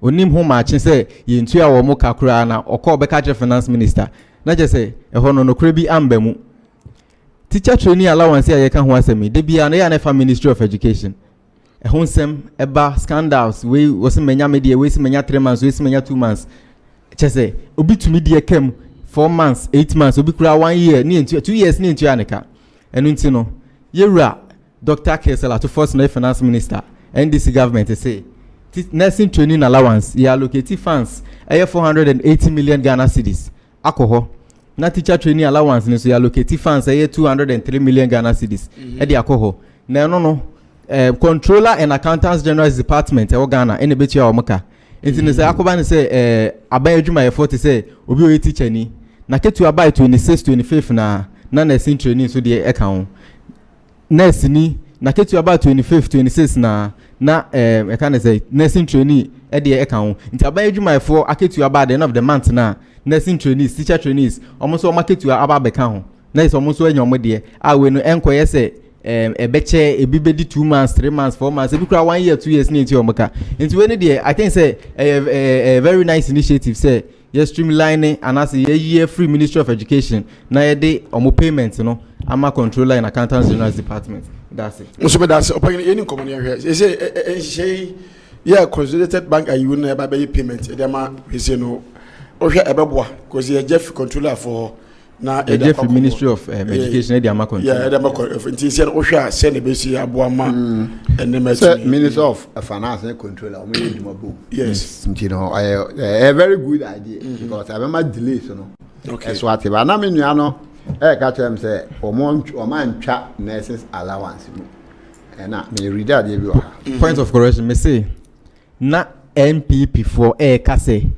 onim ho ma che say yentu a wo mo kakura na okọ be ka finance minister na je say eho no nokure bi amba mu teacher training allowance ya ye ka ho asemi de bia na ya na fa Ministry of Education eho nsem eba scandals we was menya media we menya 3 months we menya 2 months chese obi tumi die kem 4 months 8 months obi kura 1 year ni 2 years ni ntua neka enu nti no yewura Dr. Kesela to force na finance minister NDC government say nursing training allowance ya allocate funds 480 million Ghana cedis akoho na teacher training allowance ni so ya allocate funds 203 million Ghana cedis e di akoho na no controller and accountants general department e Ghana ene betu ya omoka enti ne say akoba ne say aban adwuma ye 40 say obi o teacher ni na ketu abai 26 25 na nursing training so de e kan nurse ni na ketu abai 25 26 na e kan say nursing training e de e kan enti aban adwuma ye 4 aketu abai the end of the month na nursing trainees teacher trainees almost all market to aba beka ho na is almost enya omo de a we no enkoye se ebeche ebibedi 2 months 3 months 4 months ebikura 1 year 2 years ni enti omoka enti we ni de I think say a very nice initiative say yes streamlining and as a year free Ministry of Education na ye de omo payment no ama controller and accountants general department that's it so me that's open any common here say yeah consolidated bank ayu na ba be payment e dem ma we say no ohwe ebeboa because ye Jeff controller for na Jeff Ministry of Education e dey am control yeah e dey am control nti say ohwe a say na be si aboa ma enema Minister of Finance controller o me dey mabo yes nti no a very good idea because I remember delay so no okay so atiba na me nua no ka chem say o man twa nurses allowance na me read that dey bi point of correction me say na NPP for ka say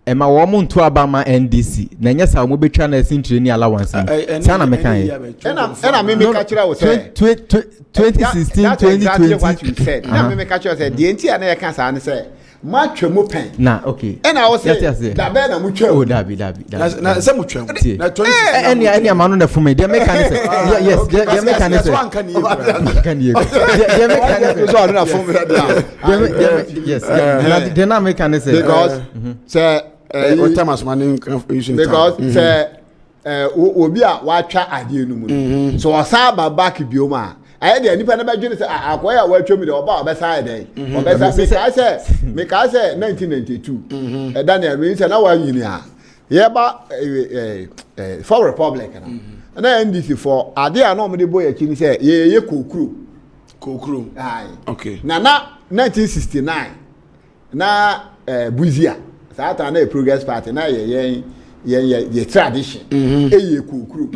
e ma wo mo nto aba ma NDC na nya sa mo betwa na sin training allowance sa na me kan ena me ka kira wo say 2016 2020 what you said na me ka kira say the enti na ye kan sa ne say ma twemu pen na okay ena wo say da be na mu twem oh dabi na se mu twem na 20 any amano na fumi de make can say yes de make can say can you de make can say so na fumi yes de na make can say because say what time as man using because say obi a wa twa ade no mu so osaba back bioma aye de nipa na ba dwene say akoya wa twem de oba obesa ade obesa me ka say 1992 Daniel we say na wa yini a ye ba for republic na NDC for ade a no me de boy akini say ye kokuro aye okay na 1969 na Buzia Sata na Progress Party na ye tradition eye kokuro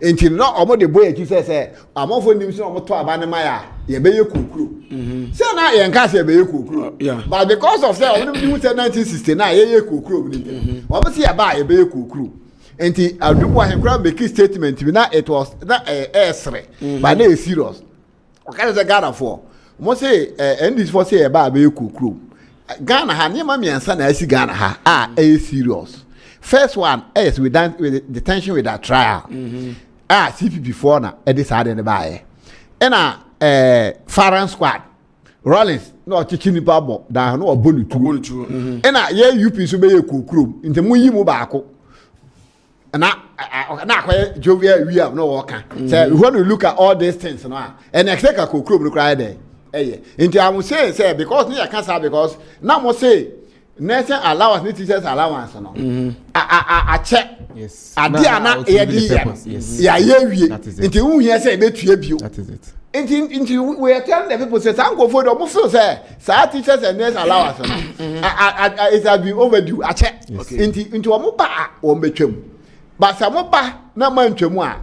enti no omo de boy aki say amofo nim so omo to aba ne maya ye be ye kokuro say na ye nka say be ye kokuro but because of say omo nim say 1969 ye kokuro bi omo say aba ye be ye kokuro enti Adwoa henkra make statement bi na it was na esre but na serious okay say Ghana for omo say ndis for say aba be ye kokuro Ghana ha niema miensa na asi Ghana ha serious. First one is with detention with that trial. CP before na this had in the buy. And Foreign Squad Rollins no chichini babo da no obonu tu. And ye UP so be kokro inte mu yi mu baako. Na Jovia we have no worker. Say we want to look at all these things now. And expect a kokro no cry there. Into I will say because I can't say because now must say nation allowance ni teachers allowance no a check yes adia na ya ye into who here say betue bio that is it into we are telling the people say thank God for the feel say teachers and nurse allowance no it has been overdue a check into omo ba o betwem but some ba na man twemu a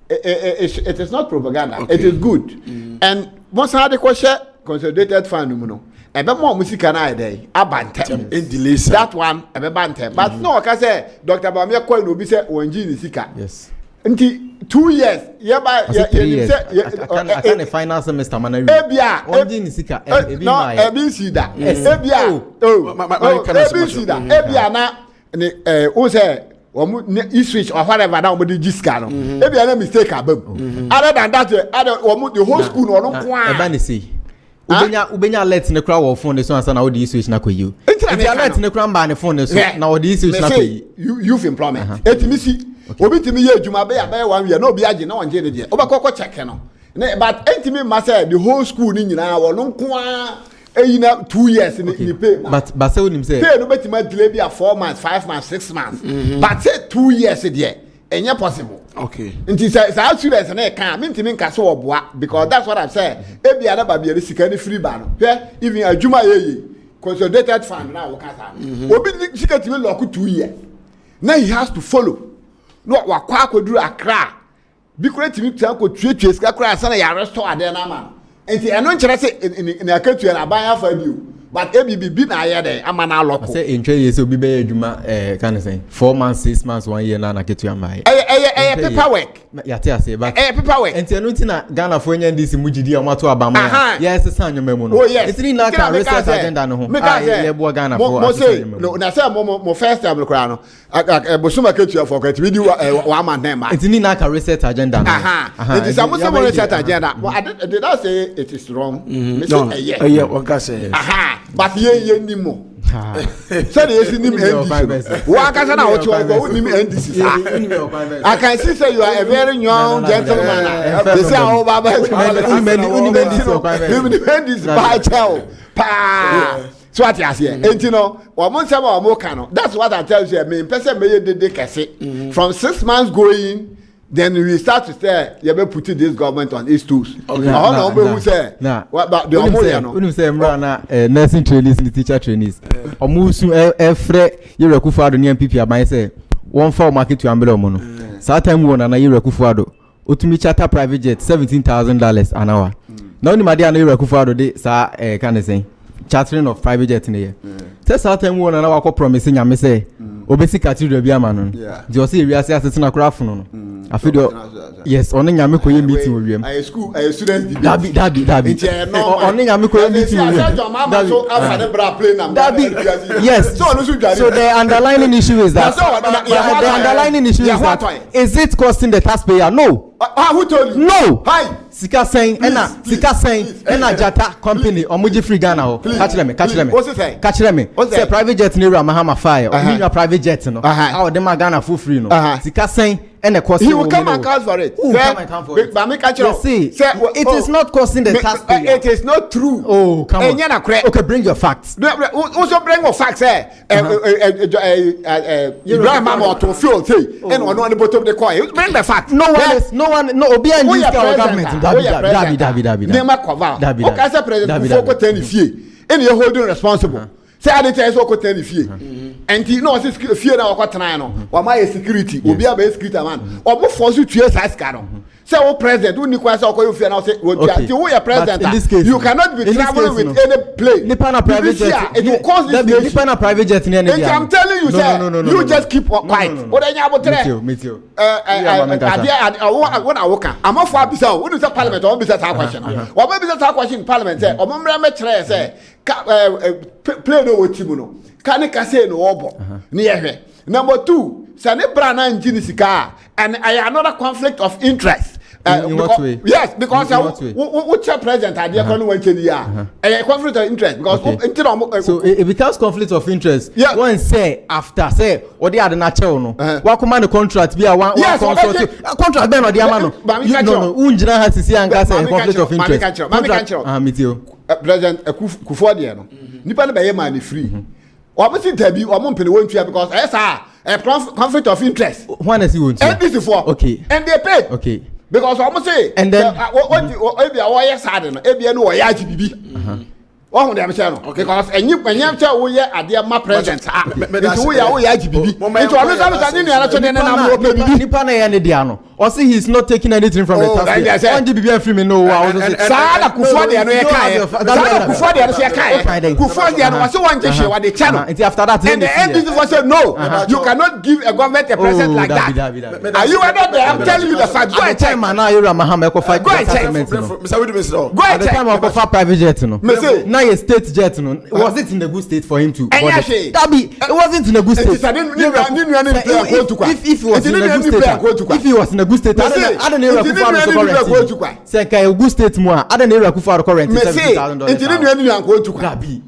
it is not propaganda it is good and once I had the question consolidated fund no ebe mo musika na ide abantem in delays that one ebe bantem but no ka say Dr. Bawumia coin no bi say wonji ni sika yes nti 2 years ye ba ye say can final semester man ebia wonji ni sika ebi ma ebi sida ebia ebi sida ebia na ni o say you switch or whatever now but the giska no ebia na mistake abam other than that the whole school no kwa eba ni say ubenya alert ne kra wo phone so ansa na wo di switch na koyi the alert ne kra mba ne phone so na wo di switch na koyi youth employment etimi si obi timi ye adwuma be ya 1 year na obi age na wonje ne de obakoko check no but etimi ma say the whole school ni nyina wo no kwa eyina 2 years ni pay but say wonim say pay no betima delay be 4 months 5 months 6 months but say 2 years there enye possible okay nti say students na e kan me ntimi nka so oboa because that's what I'm saying ebia na ba bia sika ni free ba no even adwuma ye consolidated fund na wo kasa obi sika timi lock 2 years now he has to follow no wakwa akoduru Accra bi kure timi tanko tuetue sika kura asa na ya restore ade na ma enti eno nkere se in akatu na ban afa biu but ABB na aye dey ama na lock say enche yes obi be adwuma can say 4 months 6 months 1 year na ketu am aye paperwork ya te ase ba paperwork enti eno ntina Ghana fo nya ndisi mugidi amato abama yes san nyoma mu no enti na ka research agenda no ho ye bo Ghana fo mo say no na say mo first time kra no bosuma ketu afo ka tibidi wa man dem ba enti na ka research agenda no enti some research agenda did I say it is wrong what say but ye ni mo said yes nim NDC wa kasa na what you nim NDC I can see say you are a very young gentleman they say oh baba NDC by child pa so what you say enti no o mo say o mo kan no that's what I tell you me person me dey kese from 6 months going then we start to say you be put this government on its tools no who say what about the omoya no unu say mra na nursing trainees and teacher trainees omusu efre yerekufado ni MPP aban say won fa market to ambele omo no that time won na yerekufado otumi charter private jet $17,000 an hour na oni made an era Kufado de sa kind of saying chartering of private jet in here. Tell certain one and I walk promising ya me say obesi cathedral bi amano. The osi area say assistant akrafo no. I feel yes, on nyame koye meeting we wiem. I school students Dabi. On nyame koye meeting we wiem. Yes. So the underlying issue is that the underlying issue is that is it costing the taxpayer? No. Who told you? No. Hi. Sika saying ena Jata company omuji free Ghana ho. Catch them. What's it say? Catch them. Say private jet ni Mahama fire. Or private jet no. How dem Ghana for free no. Sika saying ena costing. He will come and count for it. Who come and count for it? But me catch you. See, it is not costing the taxpayer. It is not true. Oh, come on. Okay, bring your facts. Also bring your facts you don't mama to feel say and on the bottom of the coin. Bring the facts. No obi and use our government. Dabi. Nema cover. Okay, say president Foko ten fie. And you holding responsible. Say I dey so ko ten fie. And you know say fie na ko tena no. Wa my security, obi aba security man. Obo force you to size car no. Say o president who ni kwa say ko fie na say who your president. You cannot be traveling with any plane. Nipa na private jet. It will cause this nation. Nipa na private jet ni any. I'm telling you say you just keep quiet. O dey nya abotre. Me too. When I walk I'm off abisa o we say parliament o bisa that question. O be bisa that question parliament say o memra me kire say play no wo timu no. Kan ka say no obo. Ni ehwe. Number 2, say ne bra na ngini sika and another conflict of interest. In what way? Yes, because what's your president idea can went in here. Conflict of interest because so it becomes conflict of interest. Yeah. One say after say or the other natural no. What command the contract be a one consult contract then or the amano. No, unjina has to see and say conflict of interest. Me too. President Kufuor no. Nipa na be man free. Obviously tabi o mo mpene won tua because conflict of interest. When is he won tua? And this is for. Okay. And they paid. Okay. Because almost say and then what ebi awon sad no ebi no ya GBB oh dem say no because enyam cha wo ye ade ma president nti wo ya GBB nti onu say ni na so de na mo pe nipa na ye ne dia no or say he's not taking anything from the tax on GBB and free me no wa so say sada Kufuor de no ye kai sada Kufuor de no say kai Kufuor de no say wan je she wa de cha no nti after that and the NDC was say no you cannot give a government a president like that are you not there I'm telling you the fact go and check man na Ira Mahama ko fight settlement no go and check time of for private jet no now a state jet no was it in a good state for him to Dabi it wasn't in a good state if he was in a good state I don't know current say ka a good state mo I don't know Kufuor current $70,000 Dabi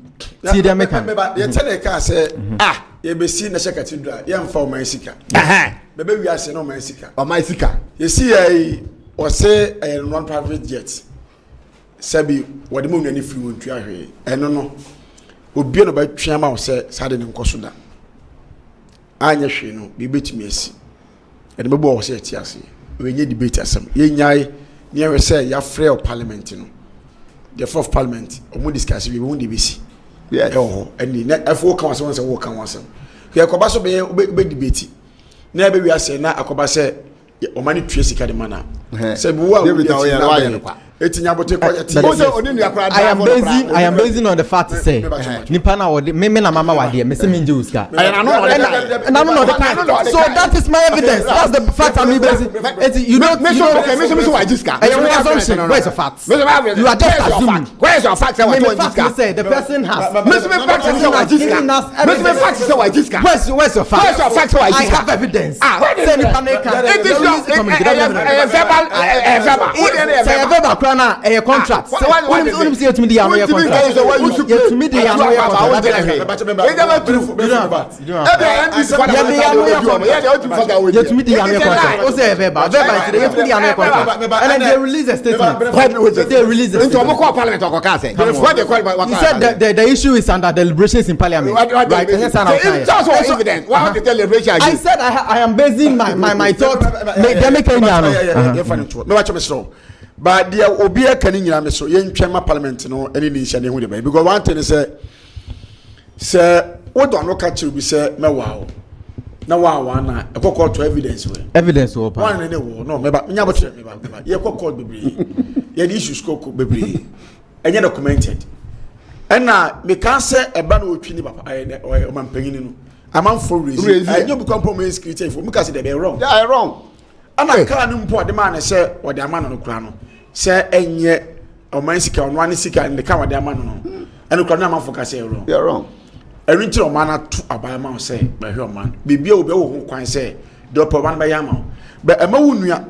see them make you tell the car say you be see na cathedral you am for my sika bebe we are say no my sika o my sika you see or say a non private jet sabi what the moon any free won tua hwe eno no obi no ba twa ma wo say sade ne nkoso da anya hwe no bi betumi asi e de bebo wo say ti ase we nye debate asem ye nyai ne we say ya free of parliament no the fourth parliament omo discuss we won dey besi yeah and na afo kan won say wo kan won say ke akoba so be debate na be wi ase na akoba say o mani tue sika de mana say bi wo etinya bote ko yati I am basing on the fact say nipa na wode me na mama wade me se me nje uska so that is my evidence that's the fact I'm basing you don't me so wajiska where's the fact you are just assuming where's your fact say the person has where's your fact I have evidence say nipa na verbal na a contract when see to me the annual contract to me the annual contract o say verbal today to the annual contract and then they release a statement he said the issue is under deliberations in parliament right that's evidence why the deliberation I said I am basing my thought but there obi a kan nyina me so ye ntwema parliament no ene ni nsia ne hu de ba because one thing say what do no catch you be say me wow na wa na e court to evidence we pa one ne wo no meba nya botre meba ye court bebre ye the issues koko bebre enye documented ena me kan se eba na otwi ni papa o man panyini no amount for reason enye bu compromise security for me ka se dey wrong yeah wrong ana ka no mpo de man se o de ama no kura no se enye o man sika ono ani sika ne ka o de ama no eno kura na man for ka se wrong yeah wrong every time man atu abama say be hwe man bibia obi wo ho kwan say do proban ba yama be ema wunua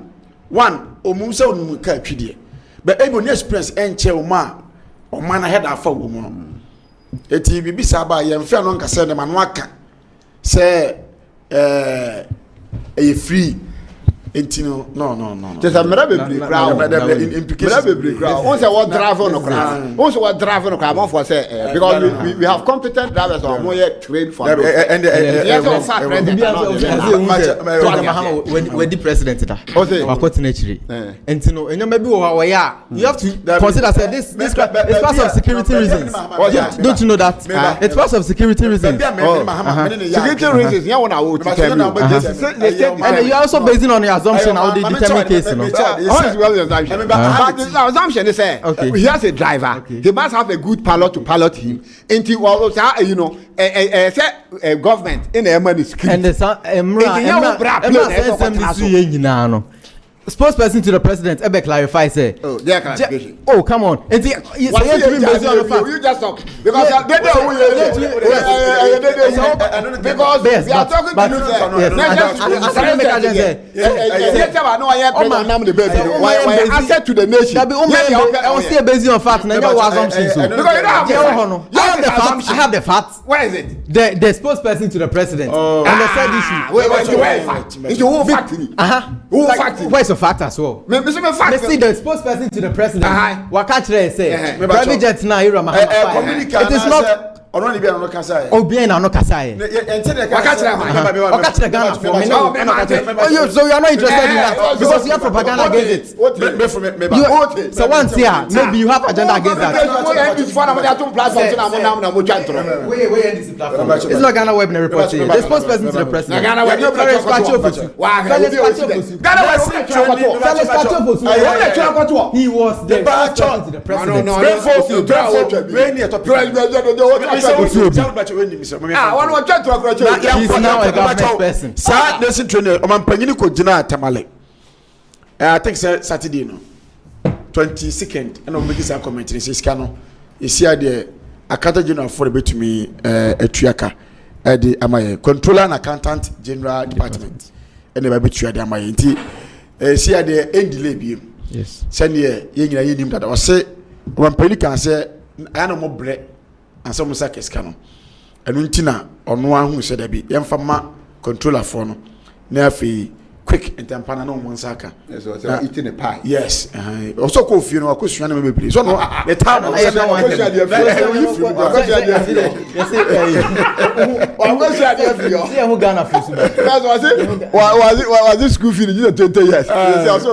one omum say onum ka atwide be ebo ne experience enche o ma o man head afa wo mu no eti bibi sa ba ye mfa no nka say ne man aka say free entino no just a mera bebre crowd mera bebre crowd on say what drive on crowd on for say because we have competent drivers on more trained for and when the president da wa continue chiri entino enyama bi wo ya you have to consider say this it's part of security reasons don't you know that it's part of security reasons security reasons ya wona wo tell and you also basing on your assumption how they determine case, you know. The assumption is he has a driver. Okay. He must have a good pilot to pilot him. Until you know, a government in the money scheme. And the spokesperson to the president, Ebe clarify say. Oh, their clarification. Oh, come on. And the you just talk because because we are talking to asset to the nation. I still based on fact. I have the facts. Where is it? The spokesperson to the president on the third issue. It's who fact? Who fact? Where's the fact as well? Let's see the spokesperson to the president. Wakachre say private jet na Ira Mahama. It is not Only be no kasa e. Obi na no kasa e. Wakachre Ghana for me. So you are not interested in that because you have propaganda against it. So once here, maybe you have agenda against that. It's not Ghana Web report. The spokesperson to the president. Ghana Web he was the spokesperson to the president. He's now a government person. Sir, listen to me. I'm paying you Jina Tamale. I think Saturday no 22nd. And I'm making some comment. This is Kano. You see, the Accountant General for the me Etuaka, the Amaye Controller and Accountant General Department, and the Baby Tuya Amaye. See, the end delay. Yes. Send ye him that I was say, one penny can say, I no more bread. And some sakes canon. And Untina or no one who said, be Yamfama controller for no. Nearly quick and tampana no one saka. Yes, eating a pie. Yes, also call you know, a question, please. So, no, the time I was this school fee? 20 years. That's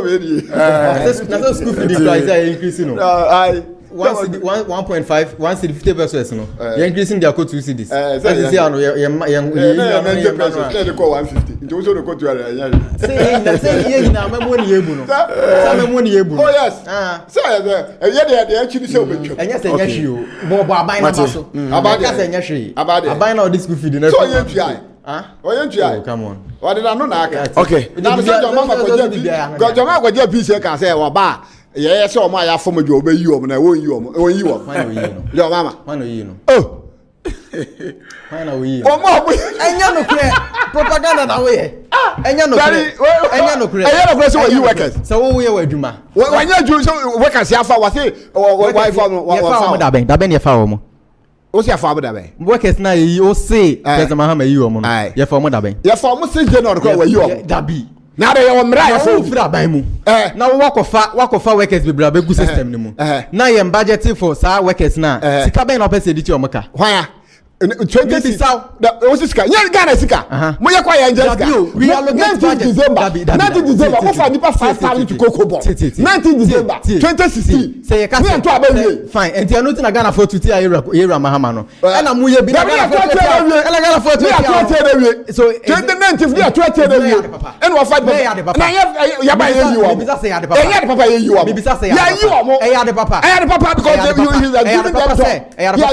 school fee increasing. 1.5, 150 pesos, no. You're increasing their code 2 CDs. They call 150. It also go to oh, yes. So, they actually say, and yes, and yes, you about buying all this school feed. So, you come on. What did I know? Okay. Now, your mama got piece can say, well, bah. Yeah, so my former job, you and I won't you. Your mama. Why no you know? Oh, why no you? And you know, propaganda that way. And you know, you workers. So, we are Juma. When you do so, workers, your father was it or wife that your farm. What's your father that way? Workers now, you say, there's a Mahama, you are your former dabbing. Your former general, where you are. Dabby. Now they are mra for fra ban mu now work of workers be bra be good system ni mu now you budget for sa workers na sika ben na person di ti omaka why 20 South. What's this guy? Yeah, Ghana Sika. Moya kwa ya Jessica. We are looking at December. 19 December. Who for nipa 5,000 to Coco Ball? 19 December 2016. Say you can't fine. And you are not in Ghana for 2 year Mahama no. And I'm we be Ghana for 2 years. So 2019 we are 20 years. And we fight. Na ya ba you are. Bibisa say ya de papa. Ya de papa you are. Bibisa say ya you are. Ya de papa. Ya de papa because you are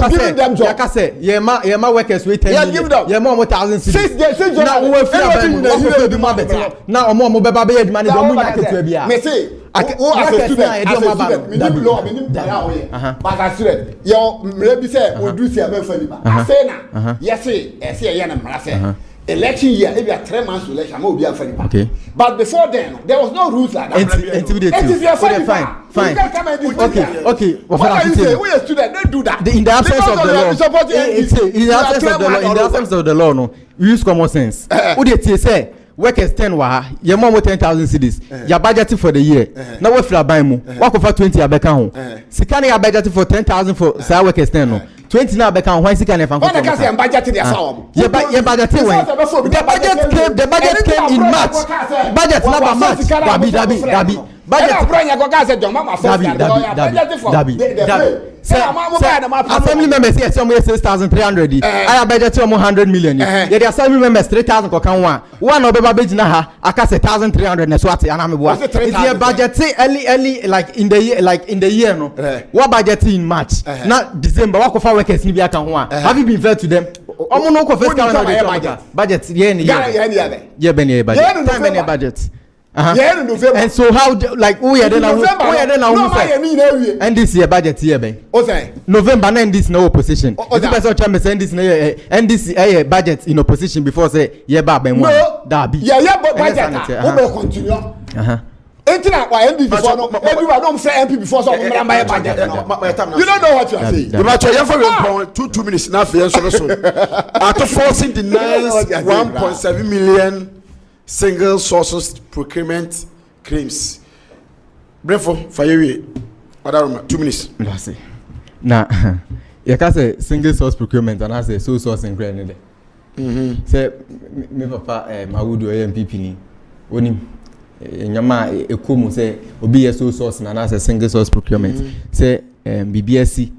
giving them job. Ya say yeah, my workers wait 10 million. Yeah, more 1,000 cities. Now we free now more beba be money do money to bia. Me say, who as a student, me need law, me need but as student, your maybe say we do see a man for you. I say na, yes say ya na say. Election year, if you are 3 months to election, I will be a funny. Okay. But before then, there was no rules like that. It is your fine. You can come and do okay. What are you saying? We are students, don't do that. In the absence of the law, in the absence of the law, no, we use common sense. What did you say? Workers 10 wa, your mom with 10,000 cedis. Your budget for the year. Now what for buy mo? What for 20 abeka home? Sikani your budget for 10,000 for say workers 10 no. 20 now back on why sikani fan. What can say budget in the farm? Your budget when? The budget came in March. Budget number March. Dabi. Budget bring your guys at Mama Dabi. Assembly members here some 6,300. I have budget 100 million. Yeah, the assembly members 3,000 ko kan one obeba beji na ha aka 1,300 na swati anameboa. It's your budget early like in the year no. What budget in March? Not December what for workers ni bi aka ho have you been fair to them? Omo no ko first calendar budget yeah ni yeah ben yeah budget time any budget. And so how like who are then and this year budget here ben November and this no opposition the person try me send this and this budget in opposition before say yeah ba ben one that be budget we will continue Entina why MP before no everyone don't say MP before so my budget you don't know what you are saying the matter you for 2 minutes now for so after forcing the nice 1.7 million single sources procurement claims. Brefo for you. 2 minutes. That's it. Now, you can say single source procurement and I say sole source in grand. Say me papa Mawudu MPP ni. Oni nyama ekomu say obi sole source na I say single source procurement. Say BBSC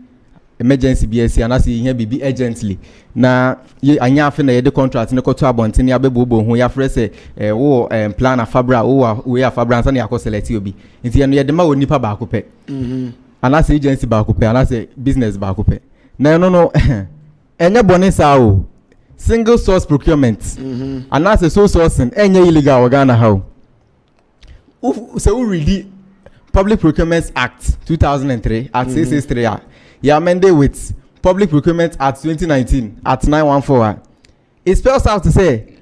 emergency BSC and I see here BB urgently. Na anya afi na ye de contract ne koto abonten ya bebobo ho ya frese wo plan afabra wo we afabra nsa na yakọ select obi nti ye no ye de ma onipa ba akopɛ ana se agency ba akopɛ ana se business ba akopɛ na no enye bone sa o single source procurement ana se sole sourcing enye illegal organa how se we read Public Procurement Act 2003 at 663 ya amended with Public Procurement Act 2019 at 914. It spells out to say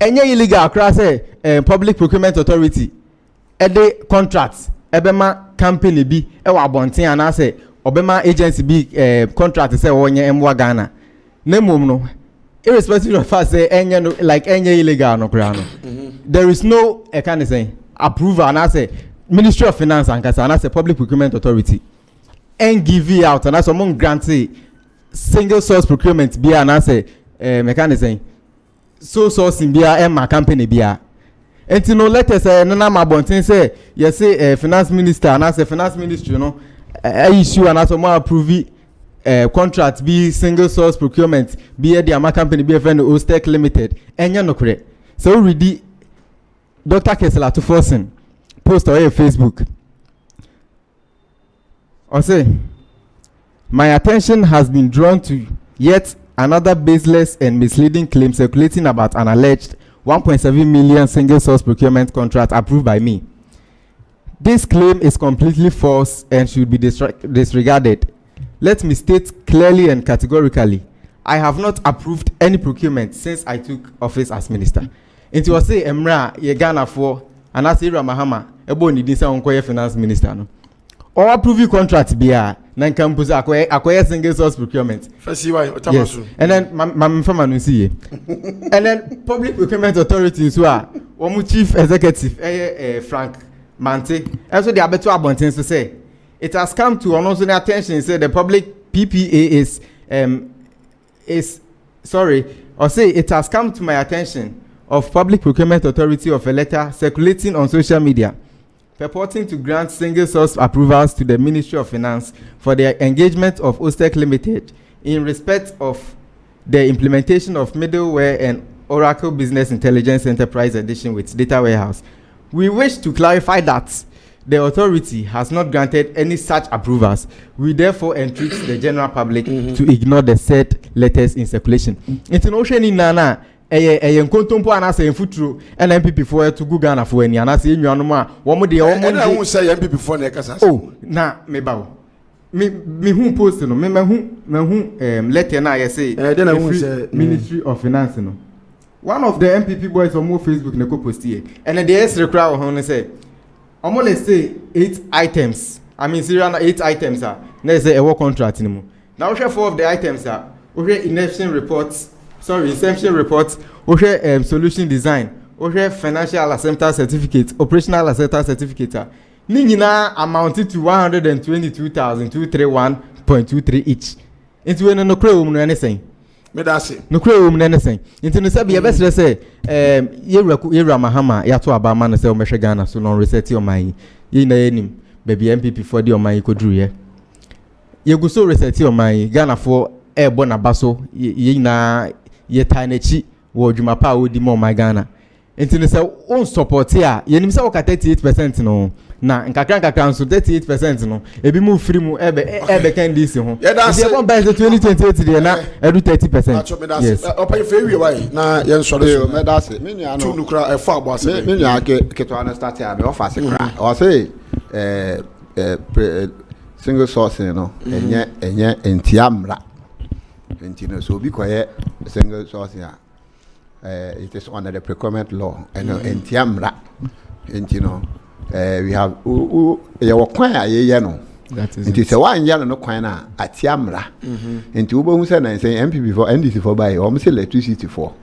any illegal across Public Procurement Authority ede contracts ebema company bi ewa abonten ana say obema agency bi contract say wonye emwa Ghana nemum no irrespective of fact say any no like any illegal no kra no there is no kind of say approval and I say Ministry of Finance and I say Public Procurement Authority and give it out and as among grantee single source procurement bia and I say mechanism so sourcing bia and my company bia and you know let us nana mabontin say yes say finance minister and I say finance ministry you know issue and as more approve contract be single source procurement be the my company be a friend Ostec Limited and you no correct so ready Dr. Kessler to forcing post on your Facebook or say my attention has been drawn to yet another baseless and misleading claim circulating about an alleged 1.7 million single source procurement contract approved by me. This claim is completely false and should be disregarded. Let me state clearly and categorically, I have not approved any procurement since I took office as minister. It was say Emra ye Ghana for and as Ira Mahama ebo ni din say onkoye finance minister no. Or approve contract bia na campus akoye single source procurement. First why yes. And then my farmer no see and then Public Procurement Authority so one chief executive Frank Mante also the abeto abonten so say it has come to also the attention say the public PPA is it has come to my attention of Public Procurement Authority of a letter circulating on social media purporting to grant single source approvals to the Ministry of Finance for the engagement of Ostec Limited in respect of the implementation of middleware and Oracle Business Intelligence Enterprise Edition with data warehouse. We wish to clarify that the authority has not granted any such approvals. We therefore entreat the general public to ignore the said letters in circulation. International nana nkontompo anase enfuturo na MPP for to go Ghana for any anase enwanu a wo mo de wo mo na hu say MPP for na kasa na me bawo me hu post no me hu letter na I say Ministry of Finance no one of the MPP boys on Facebook na ko post here and the extra crowd ho say omo let's say 8 items I mean serial 8 items are na say a work contract ni mu na we share 4 of the items are we share inception reports we share solution design we share financial acceptance certificate operational acceptance certificate ni nyina amounted to 122,231.23 each into we no kra wo mu no anything me da say no kra wo mu no anything into no say be best say yewura mahama ya to abama no say o mehwe Ghana so no reset o man yi na enim baby MPP for the o man koduru ye yegu so reset o man Ghana for ebo na baso ye na ye tanechi wo dwuma pa wo di mo my Ghana enti no say on support ya ye nim say wo ka 38% no na nkakra nso 38% no ebi mu free mu ebe kan dis ho ye won buy 2028 dey na edu 30%. Yes opa fe wi why na ye so do me da se me nua no tu nukra e fa abo ase me nua ke to na start ya me offer se kra o say single source no enye entiamra enti so bi koye single source ya it is under the procurement law and entiamra enti we have your kwan ye no enti se wan ya no kwan na atiamra enti wo bohu se na say MPP for NDC for buy o say electricity for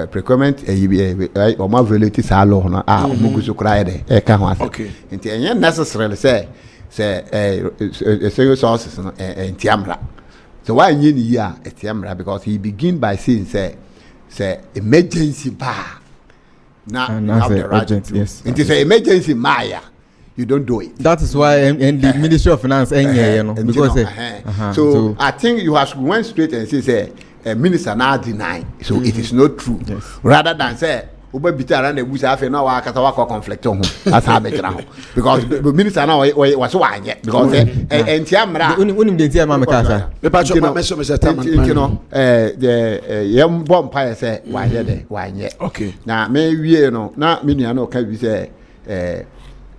procurement o ma violate sa law no o mo gusu kra de e ka ho ase enti enye necessary say single sources no entiamra. So why you need here at because he begin by saying say emergency bar. Now you have the right urgent, to. Yes. It is an emergency Maya. You don't do it. That is why in the Ministry of Finance because so I think you have to went straight and say minister now deny. So it is not true. Yes. Rather than say Uber bit around the bush after now I conflict on that's how because the minister now was one yet because entiamra the young bomb pie say one yet okay now me we no na me no can be say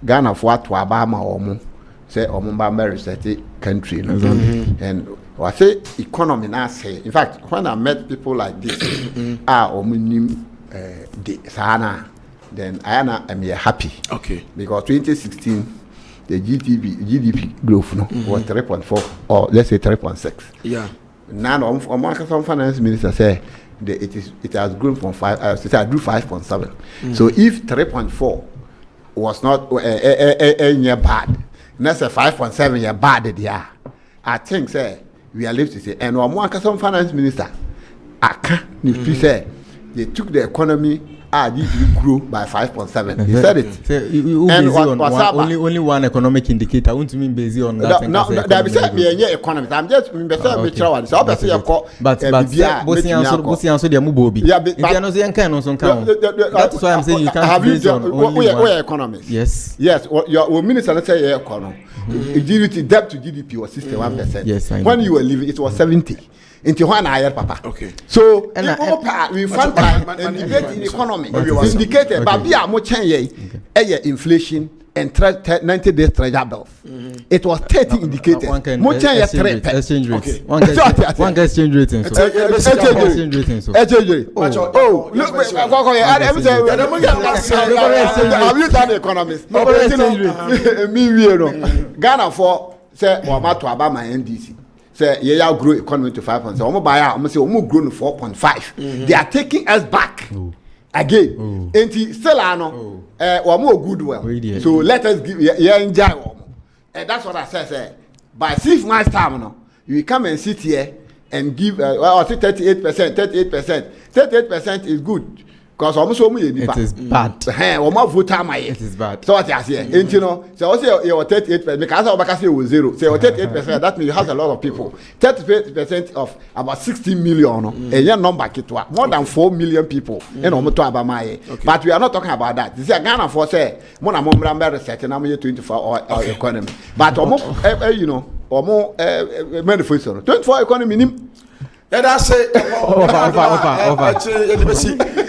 Ghana for to Obama omo say omo ba reset country no and I say economy now say in fact when I met people like this omo then I am happy. Okay. Because 2016 the GDP growth was 3.4 or let's say 3.6. Yeah. Now some finance minister say it has grown from 5 it has grew 5.7. So if 3.4 was not year bad, that's a 5.7 year bad there. I think say we are left to say and some finance minister say they took the economy grew by 5.7. He said it. And only one economic indicator. I want to mean based on that. No, that be said me economic. I'm just me try. So obviously you call but both answer the mubobi. Yeah, but no say can no count. That is why I'm saying you can't based on only one economists. Yes. Yes, your minister let's say economy. Debt to GDP was 61%. Yes, when you were living it was 70. Into one higher papa. Okay. So we found time and debate in economy. Indicated but be a more change inflation and 90 days treasury bills. It was 30 indicated. More change exchange rate. One exchange rate. Exchange rate. Oh, look, have you done economists? Ghana for say to about my NDC. Say yeah, grow economy to 5.7. Omo buy out, omo say omo grow to 4.5. They are taking us back again. Enti still ano omo goodwill. So let us give enjoy omo. And that's what I say. By 6 months time no, you come and sit here and give I say 38%. 38% is good. Because almost it is bad. It is bad. So what I say, and you know, so also you 38%. Because I say was 0. So 38%. That means you have a lot of people. 38% of about 60 million. A young number kitwa more than 4 million people. And almost to Abamaye. But we are not talking about that. This is a Ghana for say, Mona Momra research and I'm here 24 or economy. But almost you know, or more manifesto. 24 economy. Yeah, that's it.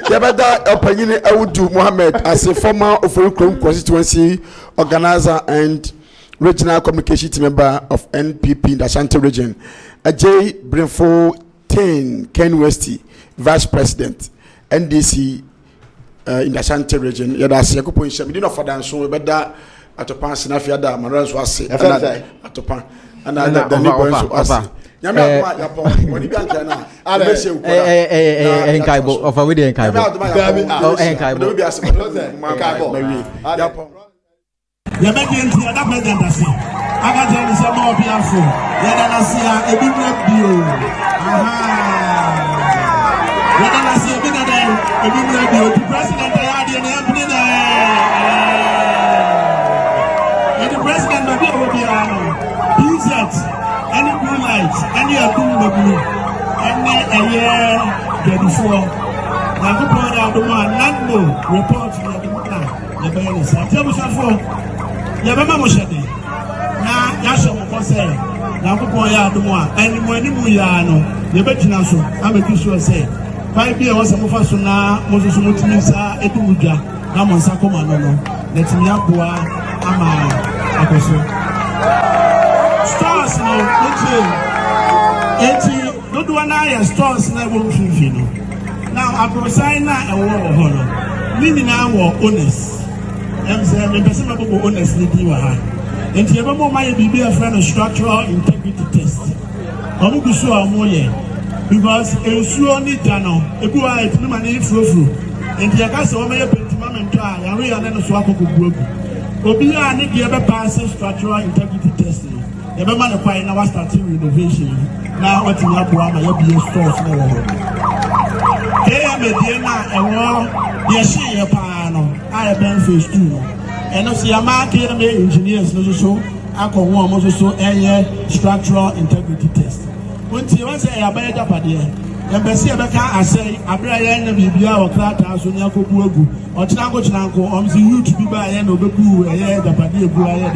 Yabada Opanyine Awudu Mohammed as a former Oforikrom constituency organizer and regional communication team member of NPP in the Ashanti region. Ajay Brinfo Ken Westy, vice president, NDC in the Ashanti region. That's a good point. We didn't offer so we better Atopan Sinafiada, Maran's was Atopan, and the neighbors was. Enkaibo of a wedding Enkaibo. Oh, Enkaibo. The Median Theatre Medanasi. I got to say more beautiful. Yadanasia, a big review. Yadanasia, bigger than a big review. The president, I had in the opening. And the president, the big review. PZ. Any blue lights, any Adum blue, any a year before. Now, go point out the one, Lando report the Benis. I tell you, Sarfo, Yabama Moshadi. Now, Yasha say, now go point out the one, and when you are no, the Betinaso, I'm a Christian say. 5 years was a Mufasuna, Moses Mutimisa, Etumuja, Namasakoma, no, let me up, I'm a person. Stores no, don't do an eye stores never feel. Now, I go sign a war of honor. Meaning our honest. I'm saying, the person of honestly, you are. And you ever might be a friend of structural integrity test. I'm going to show because a sure need to know if you are a money through. And the gas of my pentiment trial, and we are not a swap of group. Obia need to ever pass structural integrity testing. The man of fire now starting renovation. Now, what you have to have a stores. Here, Medina, and war, yes, she a pano. I have been face too. And I see a market engineers, so I call one also a structural integrity test. When you want to say a better idea, and Bessie Becca, I say, a Brian and Bibia or Clatas on Yako Bugu, or Chango Chango, on the you to be by end of the Boo, a year, the Padia Buaya, a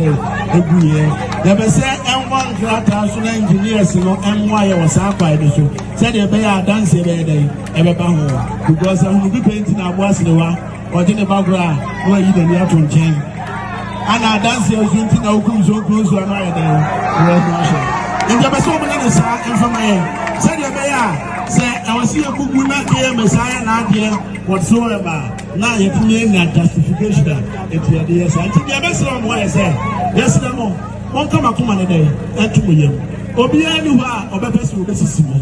year. Never said M1 Clatas on engineers, M1 was up by the show. Said a bear dance every day, ever bound, because I will be painting our was the one, or in the background, where you didn't have to change. And I dance here, drinking our cruise or cruise or another day. In the best woman in the side, and from my said a bear. Say, I was here for Messiah, not here whatsoever. Now you can mean that justification. It's your dear son. I think the best one I say, yes, no more. One come a common day, and 2 million. Obia, you are, or better, so this is small.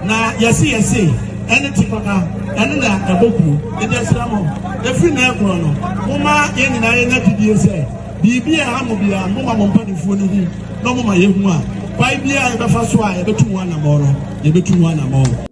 Now, yes, anything for her, and then a book, and there's no more. The free never chrono. Mama, and I ain't you say, be a hamobia, Mama, Mompany for no more, my young one. 5 years, the first one, the 2 1 more.